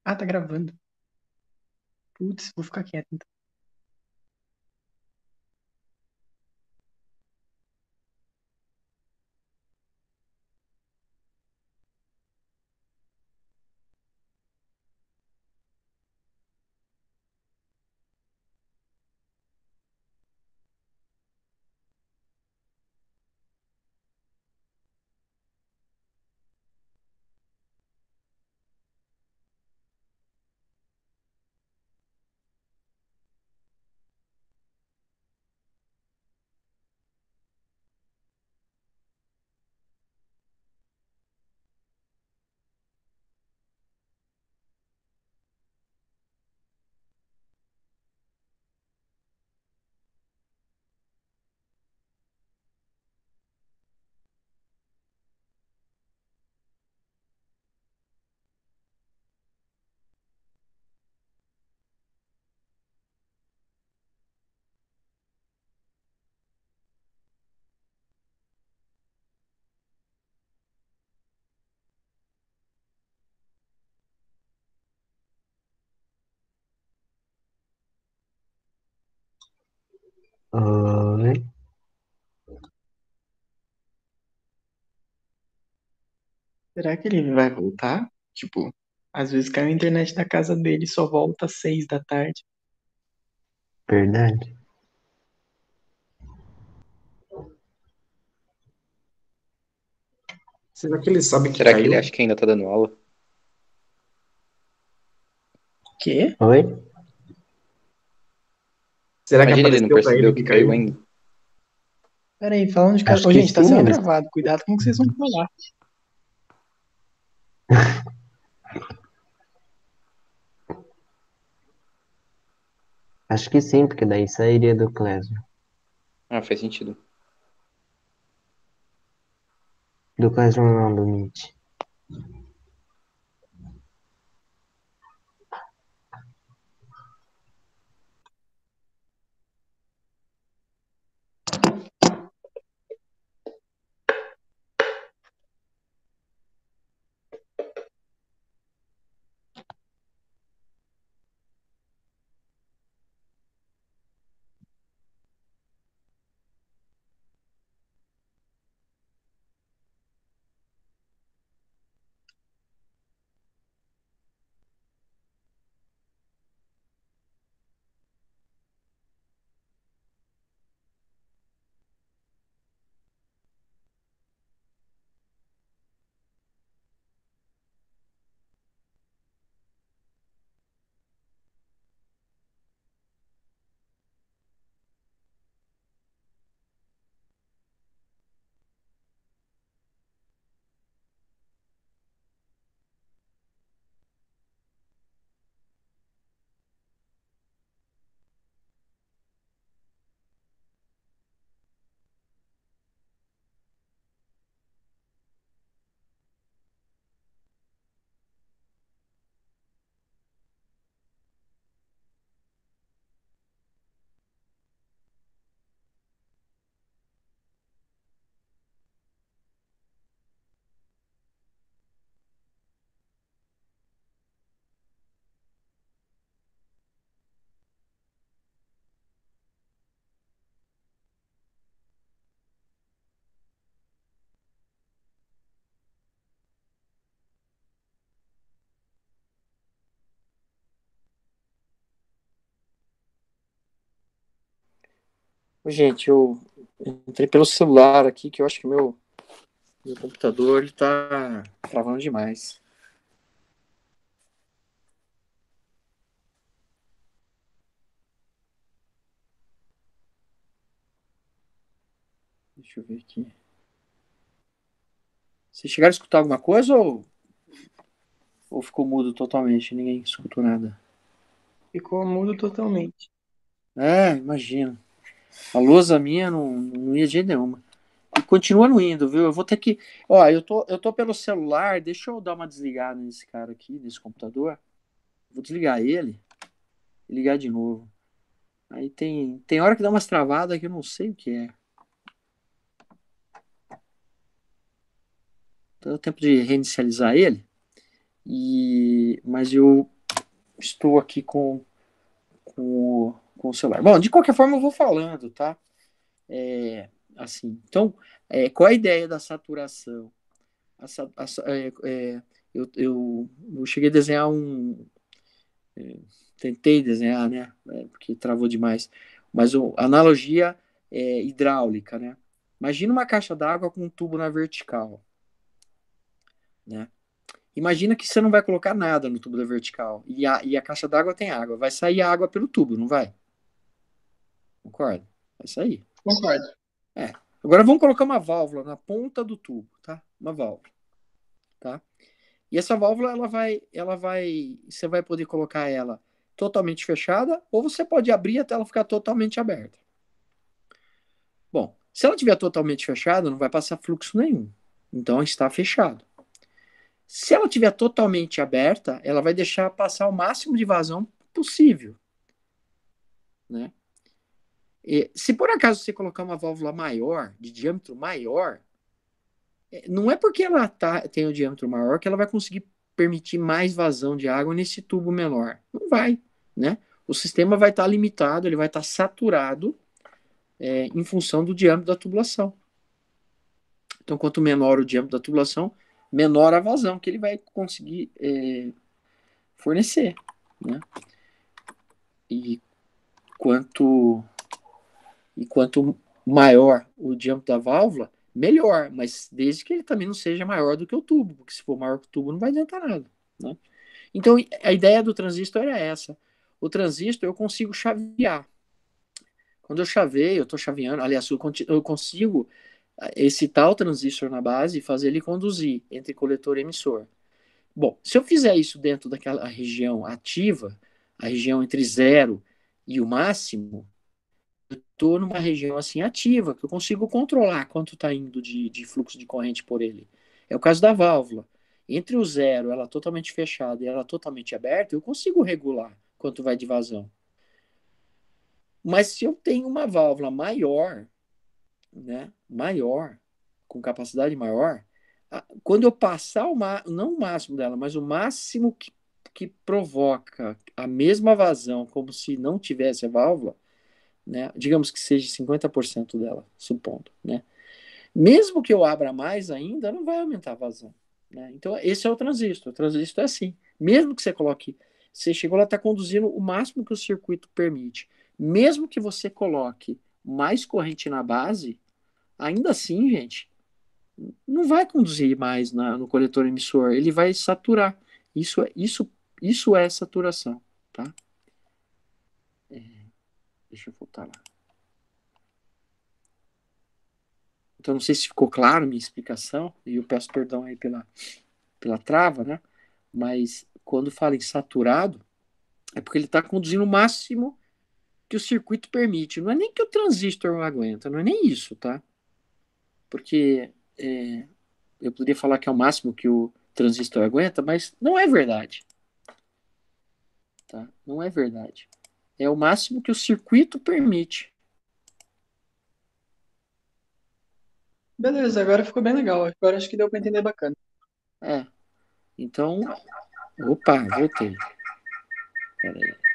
Ah, tá gravando. Putz, vou ficar quieto então. Oi. Será que ele vai voltar? Tipo, às vezes cai a internet da casa dele e só volta às 6 da tarde. Verdade. Será que ele sabe que Será que ele caiu? acha que ainda tá dando aula? Quê? Oi? Será que Imagina, ele não apareceu pra ele percebeu que que caiu caiu? ainda. Pera aí, falando de casa. Acho Ô, que gente, tá sim, sendo eles. gravado. Cuidado com o que vocês vão falar. Acho que sim, porque daí sairia do Classroom. Ah, faz sentido. Do Classroom não, do Meet. Gente, eu entrei pelo celular aqui, que eu acho que meu computador ele tá travando demais. Deixa eu ver aqui. Vocês chegaram a escutar alguma coisa ou ficou mudo totalmente? Ninguém escutou nada. Ficou mudo totalmente. É, imagino. A lousa minha não ia de jeito nenhuma. E continua não indo, viu? Eu vou ter que. Ó, eu tô pelo celular, deixa eu dar uma desligada nesse cara aqui, nesse computador. Vou desligar ele e ligar de novo. Aí tem hora que dá umas travadas que eu não sei o que é. Então dá tempo de reinicializar ele. Mas eu estou aqui com o celular. Bom, de qualquer forma eu vou falando, tá? Assim, então, qual a ideia da saturação? A sa- a sa- é, é, eu cheguei a desenhar tentei desenhar, né? Porque travou demais. Mas a analogia é hidráulica, né? Imagina uma caixa d'água com um tubo na vertical, né? Imagina que você não vai colocar nada no tubo da vertical e a caixa d'água tem água. Vai sair água pelo tubo, não vai? Concorda? Vai sair. Concordo. É. Agora vamos colocar uma válvula na ponta do tubo, tá? Uma válvula, tá? E essa válvula, você vai poder colocar ela totalmente fechada, ou você pode abrir até ela ficar totalmente aberta. Bom, se ela estiver totalmente fechada, não vai passar fluxo nenhum. Então está fechado. Se ela estiver totalmente aberta, ela vai deixar passar o máximo de vazão possível, né? E, se por acaso você colocar uma válvula maior, de diâmetro maior, não é porque ela tem o diâmetro maior que ela vai conseguir permitir mais vazão de água nesse tubo menor. Não vai, né? O sistema vai estar limitado, ele vai estar saturado em função do diâmetro da tubulação. Então, quanto menor o diâmetro da tubulação, menor a vazão que ele vai conseguir fornecer, né? E quanto maior o diâmetro da válvula, melhor, mas desde que ele também não seja maior do que o tubo, porque se for maior que o tubo não vai adiantar nada, né? Então, a ideia do transistor era essa. O transistor eu consigo chavear. Quando eu chaveio, eu estou chaveando, aliás, eu consigo excitar o transistor na base e fazer ele conduzir entre coletor e emissor. Bom, se eu fizer isso dentro daquela região ativa, a região entre zero e o máximo, eu estou numa região assim ativa, que eu consigo controlar quanto está indo de fluxo de corrente por ele. É o caso da válvula. Entre o zero, ela totalmente fechada e ela totalmente aberta, eu consigo regular quanto vai de vazão. Mas se eu tenho uma válvula maior, né, maior, com capacidade maior, quando eu passar não o máximo dela, mas o máximo que provoca a mesma vazão, como se não tivesse a válvula, né, digamos que seja 50% dela, supondo, né, mesmo que eu abra mais ainda, não vai aumentar a vazão, né? Então esse é o transistor é assim, mesmo que você coloque, você chegou lá, está conduzindo o máximo que o circuito permite, mesmo que você coloque mais corrente na base, ainda assim, gente, não vai conduzir mais no coletor emissor, ele vai saturar. Isso é saturação, tá? Deixa eu voltar lá. Então, não sei se ficou claro minha explicação, e eu peço perdão aí pela trava, né? Mas quando fala em saturado, é porque ele está conduzindo o máximo que o circuito permite. Não é nem que o transistor não aguenta, não é nem isso, tá? Porque eu poderia falar que é o máximo que o transistor aguenta, mas não é verdade. Tá? Não é verdade. É o máximo que o circuito permite. Beleza, agora ficou bem legal. Agora acho que deu para entender bacana. Então, opa, voltei. Peraí.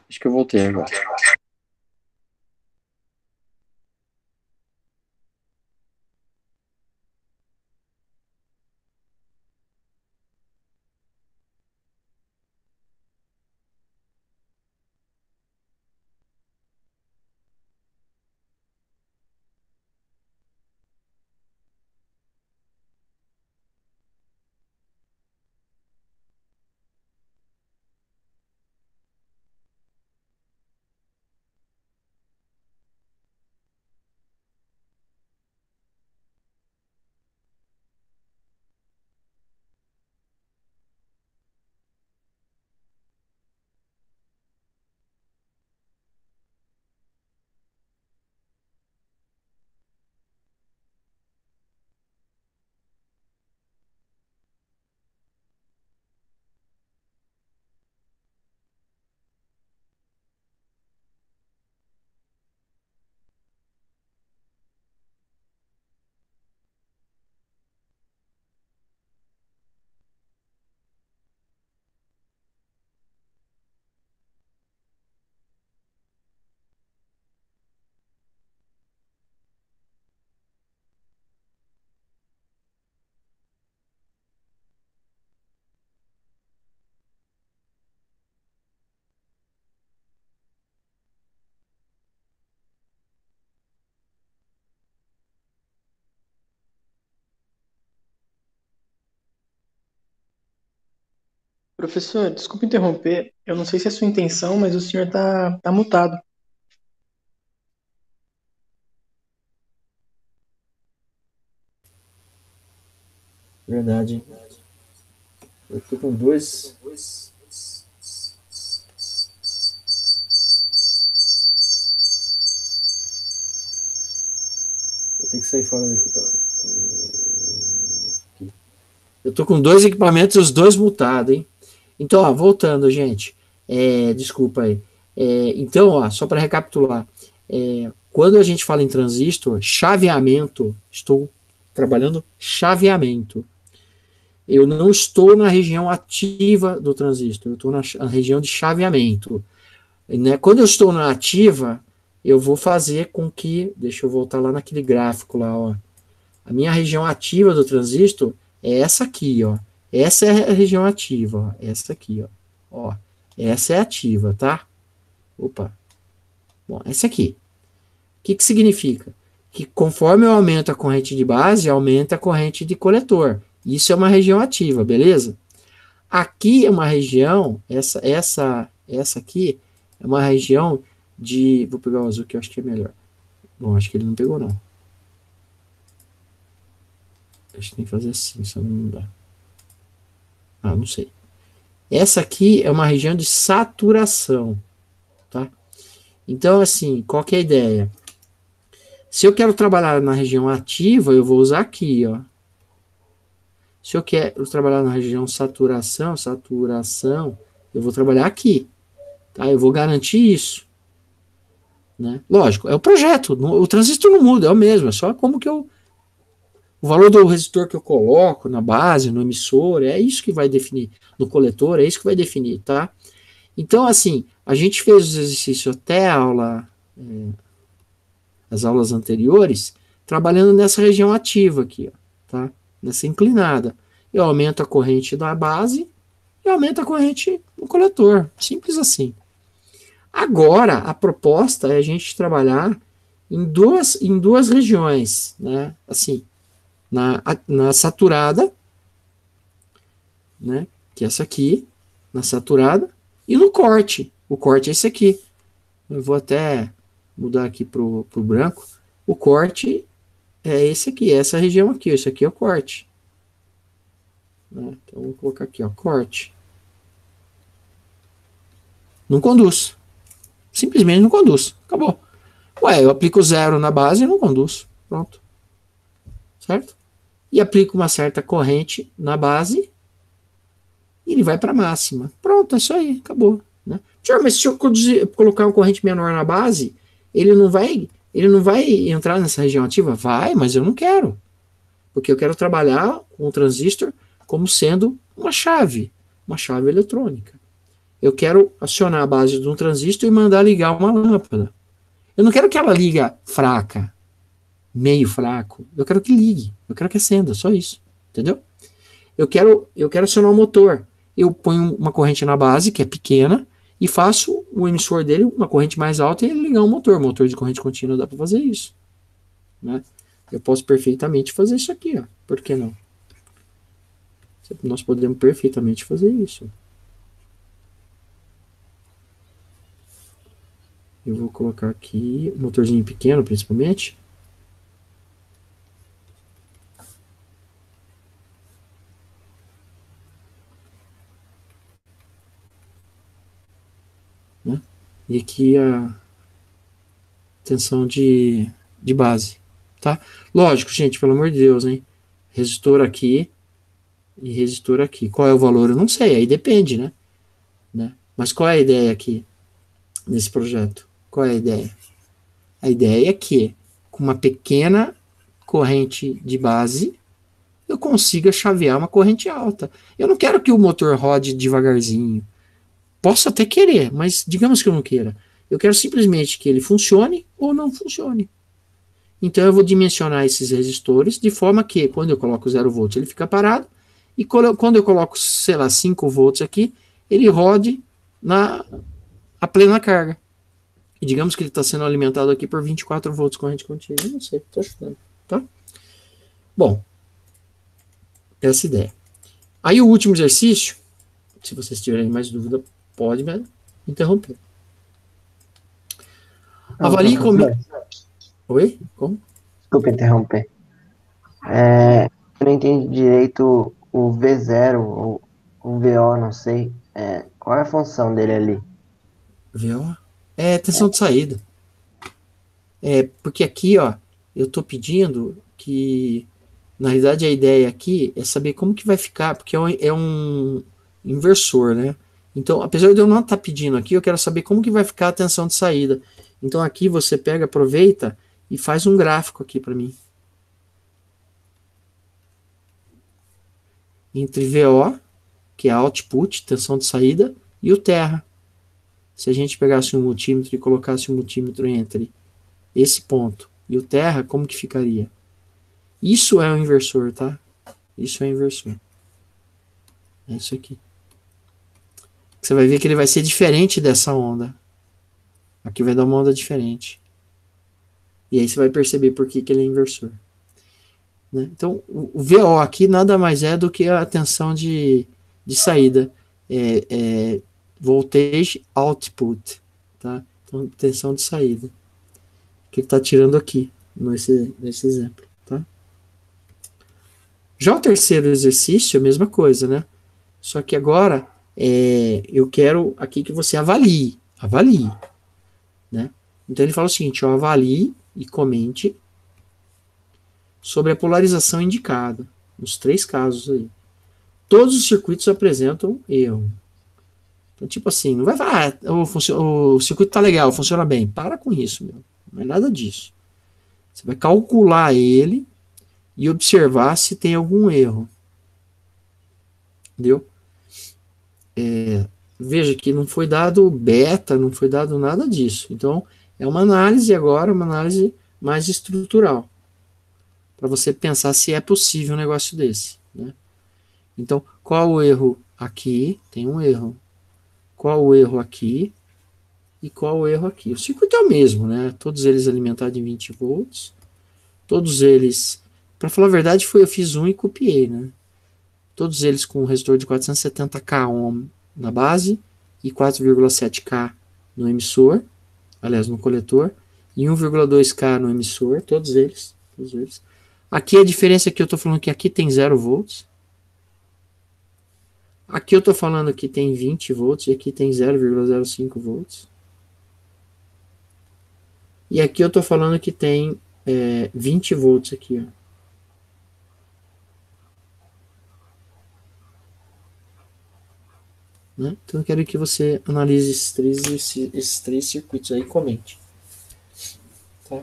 Acho que eu voltei agora. Professor, desculpe interromper. Eu não sei se é sua intenção, mas o senhor tá mutado. Verdade. Eu tô com dois. Vou ter que sair fora daqui. Eu tô com dois equipamentos, os dois mutados, hein? Então, voltando, gente. Desculpa aí. Então, ó, só para recapitular, quando a gente fala em transistor, chaveamento, estou trabalhando chaveamento. Eu não estou na região ativa do transistor, eu estou na região de chaveamento. Né? Quando eu estou na ativa, eu vou fazer com que, deixa eu voltar lá naquele gráfico lá, ó. A minha região ativa do transistor é essa aqui, ó. Essa é a região ativa, ó. Essa aqui, ó. Essa é ativa, tá? Opa. Bom, essa aqui. O que significa? Que conforme eu aumento a corrente de base, aumenta a corrente de coletor. Isso é uma região ativa, beleza? Aqui é uma região, essa aqui é uma região de... Vou pegar o azul que eu acho que é melhor. Bom, acho que ele não pegou, não. Acho que tem que fazer assim, senão não dá. Ah, não sei. Essa aqui é uma região de saturação, tá? Então, assim, qual que é a ideia? Se eu quero trabalhar na região ativa, eu vou usar aqui, ó. Se eu quero trabalhar na região saturação, eu vou trabalhar aqui, tá? Eu vou garantir isso, né? Lógico, é o projeto, o transistor não muda, é o mesmo, é só como que o valor do resistor que eu coloco na base, no emissor, é isso que vai definir, no coletor, é isso que vai definir, tá? Então, assim, a gente fez os exercícios até a aula, as aulas anteriores, trabalhando nessa região ativa aqui, ó, tá? Nessa inclinada. Eu aumento a corrente da base e aumento a corrente no coletor. Simples assim. Agora, a proposta é a gente trabalhar em duas regiões, né? Assim, na saturada, né? Que é essa aqui, na saturada, e no corte. O corte é esse aqui. Eu vou até mudar aqui pro branco. O corte é esse aqui, é essa região aqui. Esse aqui é o corte. Né? Então, vou colocar aqui, ó, corte. Não conduz. Simplesmente não conduz. Acabou. Ué, eu aplico zero na base e não conduz. Pronto. Certo? E aplico uma certa corrente na base e ele vai para a máxima. Pronto, é isso aí. Acabou. Né? Senhor, mas se eu colocar uma corrente menor na base, ele não vai entrar nessa região ativa? Vai, mas eu não quero. Porque eu quero trabalhar com o transistor como sendo uma chave eletrônica. Eu quero acionar a base de um transistor e mandar ligar uma lâmpada. Eu não quero que ela liga fraca, meio fraco. Eu quero que ligue, eu quero que acenda, só isso. Entendeu? Eu quero acionar o motor. Eu ponho uma corrente na base, que é pequena, e faço o emissor dele uma corrente mais alta e ele ligar um motor. Motor de corrente contínua dá para fazer isso. Né? Eu posso perfeitamente fazer isso aqui, ó. Por que não? Nós podemos perfeitamente fazer isso. Eu vou colocar aqui, motorzinho pequeno, principalmente. Né? E aqui a tensão de base. Tá? Lógico, gente, pelo amor de Deus, hein? Resistor aqui e resistor aqui. Qual é o valor? Eu não sei, aí depende, né? Mas qual é a ideia aqui nesse projeto? Qual é a ideia? A ideia é que, com uma pequena corrente de base, eu consiga chavear uma corrente alta. Eu não quero que o motor rode devagarzinho. Posso até querer, mas digamos que eu não queira. Eu quero simplesmente que ele funcione ou não funcione. Então eu vou dimensionar esses resistores de forma que, quando eu coloco 0 volts, ele fica parado, e quando eu coloco, sei lá, 5 volts aqui, ele rode a plena carga. E digamos que ele está sendo alimentado aqui por 24 volts corrente contínua. Eu não sei, estou chutando, tá? Bom, essa ideia. Aí o último exercício, se vocês tiverem mais dúvida, pode me interromper. Avalie como... Oi? Como? Desculpa interromper. Eu não entendi direito o V0, o VO, não sei. Qual é a função dele ali? VO? É tensão de saída. Porque aqui, ó, eu estou pedindo que, na realidade, a ideia aqui é saber como que vai ficar, porque é um inversor, né? Então, apesar de eu não estar pedindo aqui, eu quero saber como que vai ficar a tensão de saída. Então aqui você pega, aproveita e faz um gráfico aqui para mim. Entre VO, que é output, tensão de saída, e o terra. Se a gente pegasse um multímetro e colocasse um multímetro entre esse ponto e o terra, como que ficaria? Isso é um inversor, tá? Isso é um inversor. É isso aqui. Você vai ver que ele vai ser diferente dessa onda. Aqui vai dar uma onda diferente. E aí você vai perceber por que ele é inversor. Né? Então, o VO aqui nada mais é do que a tensão de saída. Voltage output. Tá? Então, tensão de saída. Que ele está tirando aqui, nesse exemplo. Tá? Já o terceiro exercício é a mesma coisa, né? Só que agora eu quero aqui que você avalie. Avalie. Né? Então ele fala o seguinte, ó, avalie e comente sobre a polarização indicada, nos 3 casos aí. Todos os circuitos apresentam erro. Então, tipo assim, não vai falar, o circuito tá legal, funciona bem. Para com isso, meu. Não é nada disso. Você vai calcular ele e observar se tem algum erro. Entendeu? Veja que não foi dado beta, não foi dado nada disso. Então, é uma análise agora, uma análise mais estrutural. Para você pensar se é possível um negócio desse. Né? Então, qual o erro aqui? Tem um erro. Qual o erro aqui? E qual o erro aqui? O circuito é o mesmo, né? Todos eles alimentados em 20 volts. Todos eles, para falar a verdade, eu fiz um e copiei, né? Todos eles com um resistor de 470k ohm na base e 4,7k no emissor, aliás, no coletor, e 1,2k no emissor, todos eles. Aqui a diferença é que eu estou falando que aqui tem 0 volts. Aqui eu estou falando que tem 20 volts e aqui tem 0,05 volts. E aqui eu estou falando que tem 20 volts aqui. Ó. Né? Então eu quero que você analise esses três circuitos aí e comente. Tá?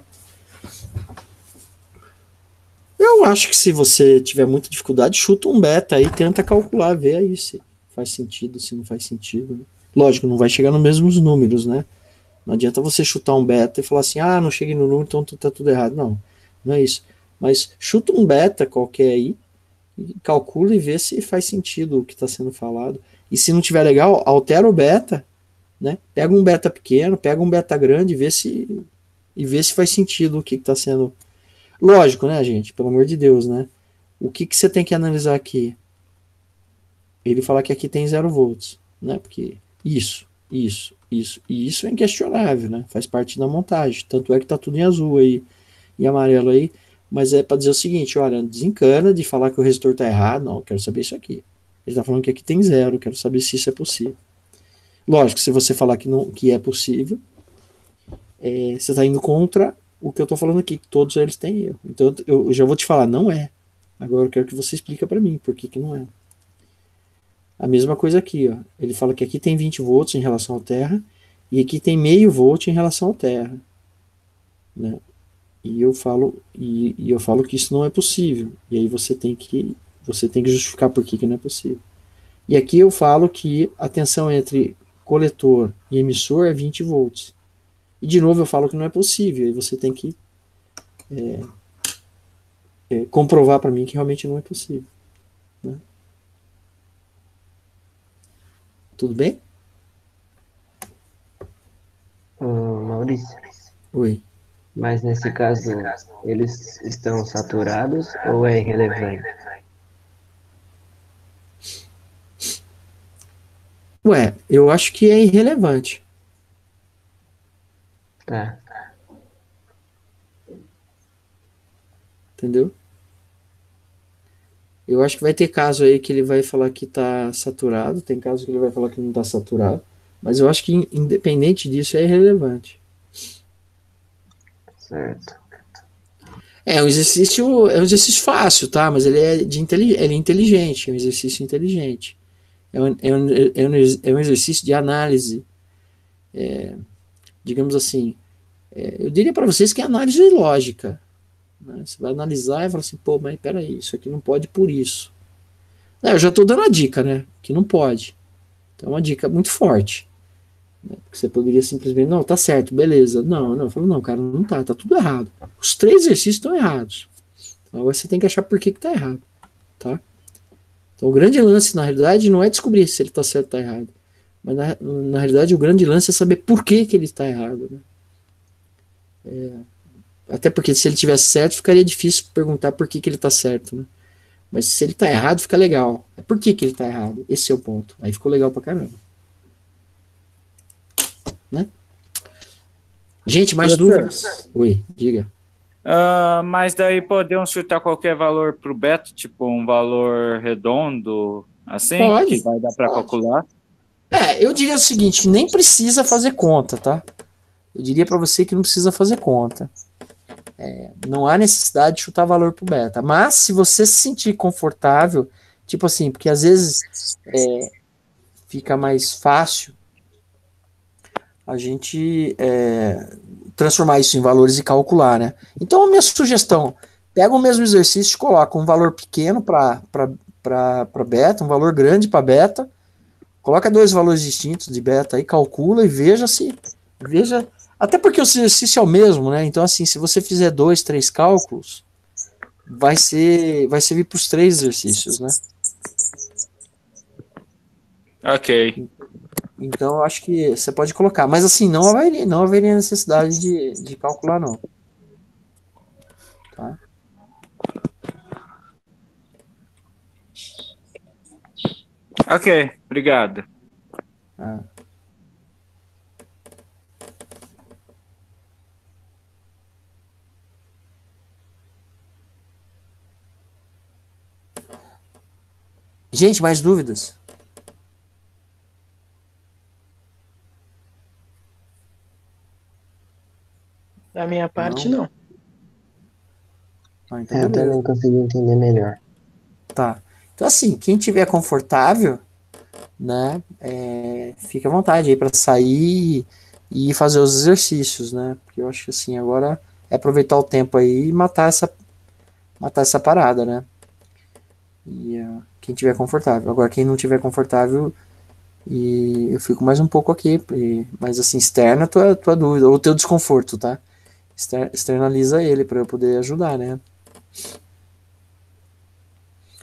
Eu acho que se você tiver muita dificuldade, chuta um beta aí, tenta calcular, vê aí se faz sentido, se não faz sentido. Né? Lógico, não vai chegar nos mesmos números, né? Não adianta você chutar um beta e falar assim, não cheguei no número, então tá tudo errado. Não, não é isso. Mas chuta um beta qualquer aí, e calcula e vê se faz sentido o que está sendo falado. E se não tiver legal, altera o beta, né? Pega um beta pequeno, pega um beta grande e vê se faz sentido o que está sendo. Lógico, né, gente? Pelo amor de Deus, né? O que você tem que analisar aqui? Ele fala que aqui tem 0 volts, né? Porque isso é inquestionável, né? Faz parte da montagem. Tanto é que tá tudo em azul aí e amarelo aí. Mas é para dizer o seguinte, olha, desencana de falar que o resistor tá errado. Não, eu quero saber isso aqui. Ele tá falando que aqui tem 0, quero saber se isso é possível. Lógico, se você falar que é possível, você tá indo contra o que eu tô falando aqui, que todos eles têm erro. Então eu já vou te falar, não é. Agora eu quero que você explique para mim por que não é. A mesma coisa aqui, ó. Ele fala que aqui tem 20 volts em relação ao terra e aqui tem meio volt em relação ao terra. Né? E eu falo que isso não é possível. E aí você tem que justificar por que não é possível. E aqui eu falo que a tensão entre coletor e emissor é 20 volts. E de novo eu falo que não é possível. E você tem que comprovar para mim que realmente não é possível. Né? Tudo bem? Maurício, Oi. mas nesse caso, eles estão saturados ou é irrelevante? Ué, eu acho que é irrelevante. Tá. Entendeu? Eu acho que vai ter caso aí que ele vai falar que está saturado, tem caso que ele vai falar que não está saturado, mas eu acho que independente disso é irrelevante. Certo. É um exercício fácil, tá? Mas ele é inteligente, é um exercício inteligente. é um exercício de análise, digamos assim. Eu diria para vocês que é análise lógica. Né? Você vai analisar e falar assim, pô, mas peraí, isso aqui não pode por isso. Eu já estou dando a dica, né? Que não pode. Então é uma dica muito forte. Né? Porque você poderia simplesmente, não, tá certo, beleza. Não, eu falo, não, cara, não tá tudo errado. Os 3 exercícios estão errados. Então agora você tem que achar por que tá errado, tá? Então o grande lance, na realidade, não é descobrir se ele tá certo ou tá errado. Mas na realidade o grande lance é saber por que ele está errado. Né? Até porque se ele tivesse certo, ficaria difícil perguntar por que ele está certo. Né? Mas se ele está errado, fica legal. Por que ele está errado? Esse é o ponto. Aí ficou legal pra caramba. Né? Gente, mais dúvidas? Oi, diga. Mas daí podemos chutar qualquer valor para o beta, tipo um valor redondo, assim, Pode. que vai dar para calcular. Eu diria o seguinte, que nem precisa fazer conta, tá? Eu diria para você que não precisa fazer conta. Não há necessidade de chutar valor pro beta. Mas se você se sentir confortável, tipo assim, porque às vezes fica mais fácil a gente transformar isso em valores e calcular, né? Então a minha sugestão, pega o mesmo exercício e coloca um valor pequeno para beta, um valor grande para beta, coloca 2 valores distintos de beta aí, calcula e veja, até porque o exercício é o mesmo, né? Então assim, se você fizer 2, 3 cálculos, vai servir para os 3 exercícios, né? Ok. Então eu acho que você pode colocar, mas assim, não haveria necessidade de calcular não. Tá? Ok, obrigado. Ah. Gente, mais dúvidas? Da minha parte, não. Então Eu beleza. também consegui entender melhor. Tá. Então assim, quem tiver confortável, né, fique à vontade aí para sair e fazer os exercícios, né? Porque eu acho que assim, agora é aproveitar o tempo aí e matar essa parada, né? E quem tiver confortável. Agora, quem não tiver confortável, e eu fico mais um pouco aqui, mas assim, externa a tua dúvida, ou o teu desconforto, tá? Externaliza ele para eu poder ajudar, né?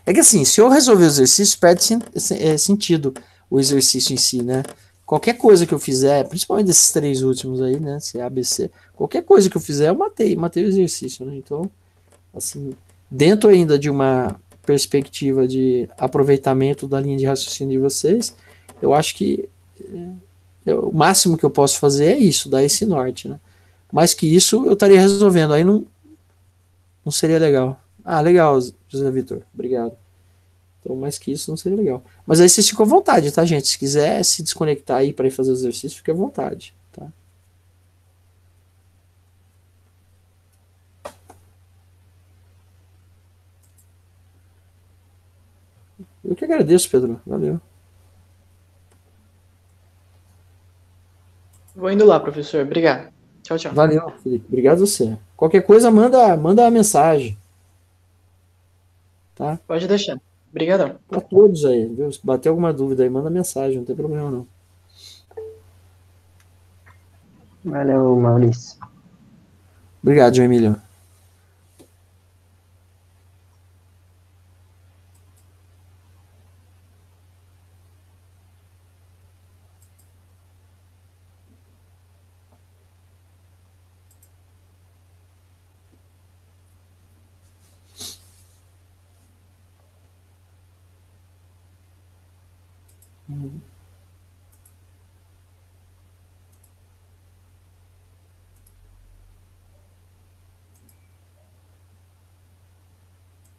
É que assim, se eu resolver o exercício, perde sentido o exercício em si, né? Qualquer coisa que eu fizer, principalmente desses 3 últimos aí, né? Se A, B, C, qualquer coisa que eu fizer, eu matei o exercício, né? Então, assim, dentro ainda de uma perspectiva de aproveitamento da linha de raciocínio de vocês, eu acho que o máximo que eu posso fazer é isso, dar esse norte, né? Mais que isso, eu estaria resolvendo, aí não seria legal. Ah, legal, José Vitor, obrigado. Então, mais que isso, não seria legal. Mas aí vocês ficam à vontade, tá, gente? Se quiser se desconectar aí para ir fazer o exercício, fique à vontade, tá? Eu que agradeço, Pedro. Valeu. Vou indo lá, professor. Obrigado. Tchau, tchau. Valeu, Felipe. Obrigado a você. Qualquer coisa, manda uma mensagem, tá? Pode deixar. Obrigadão. Para todos aí, viu? Se bater alguma dúvida aí, manda mensagem, não tem problema não. Valeu, Maurício. Obrigado, João Emílio.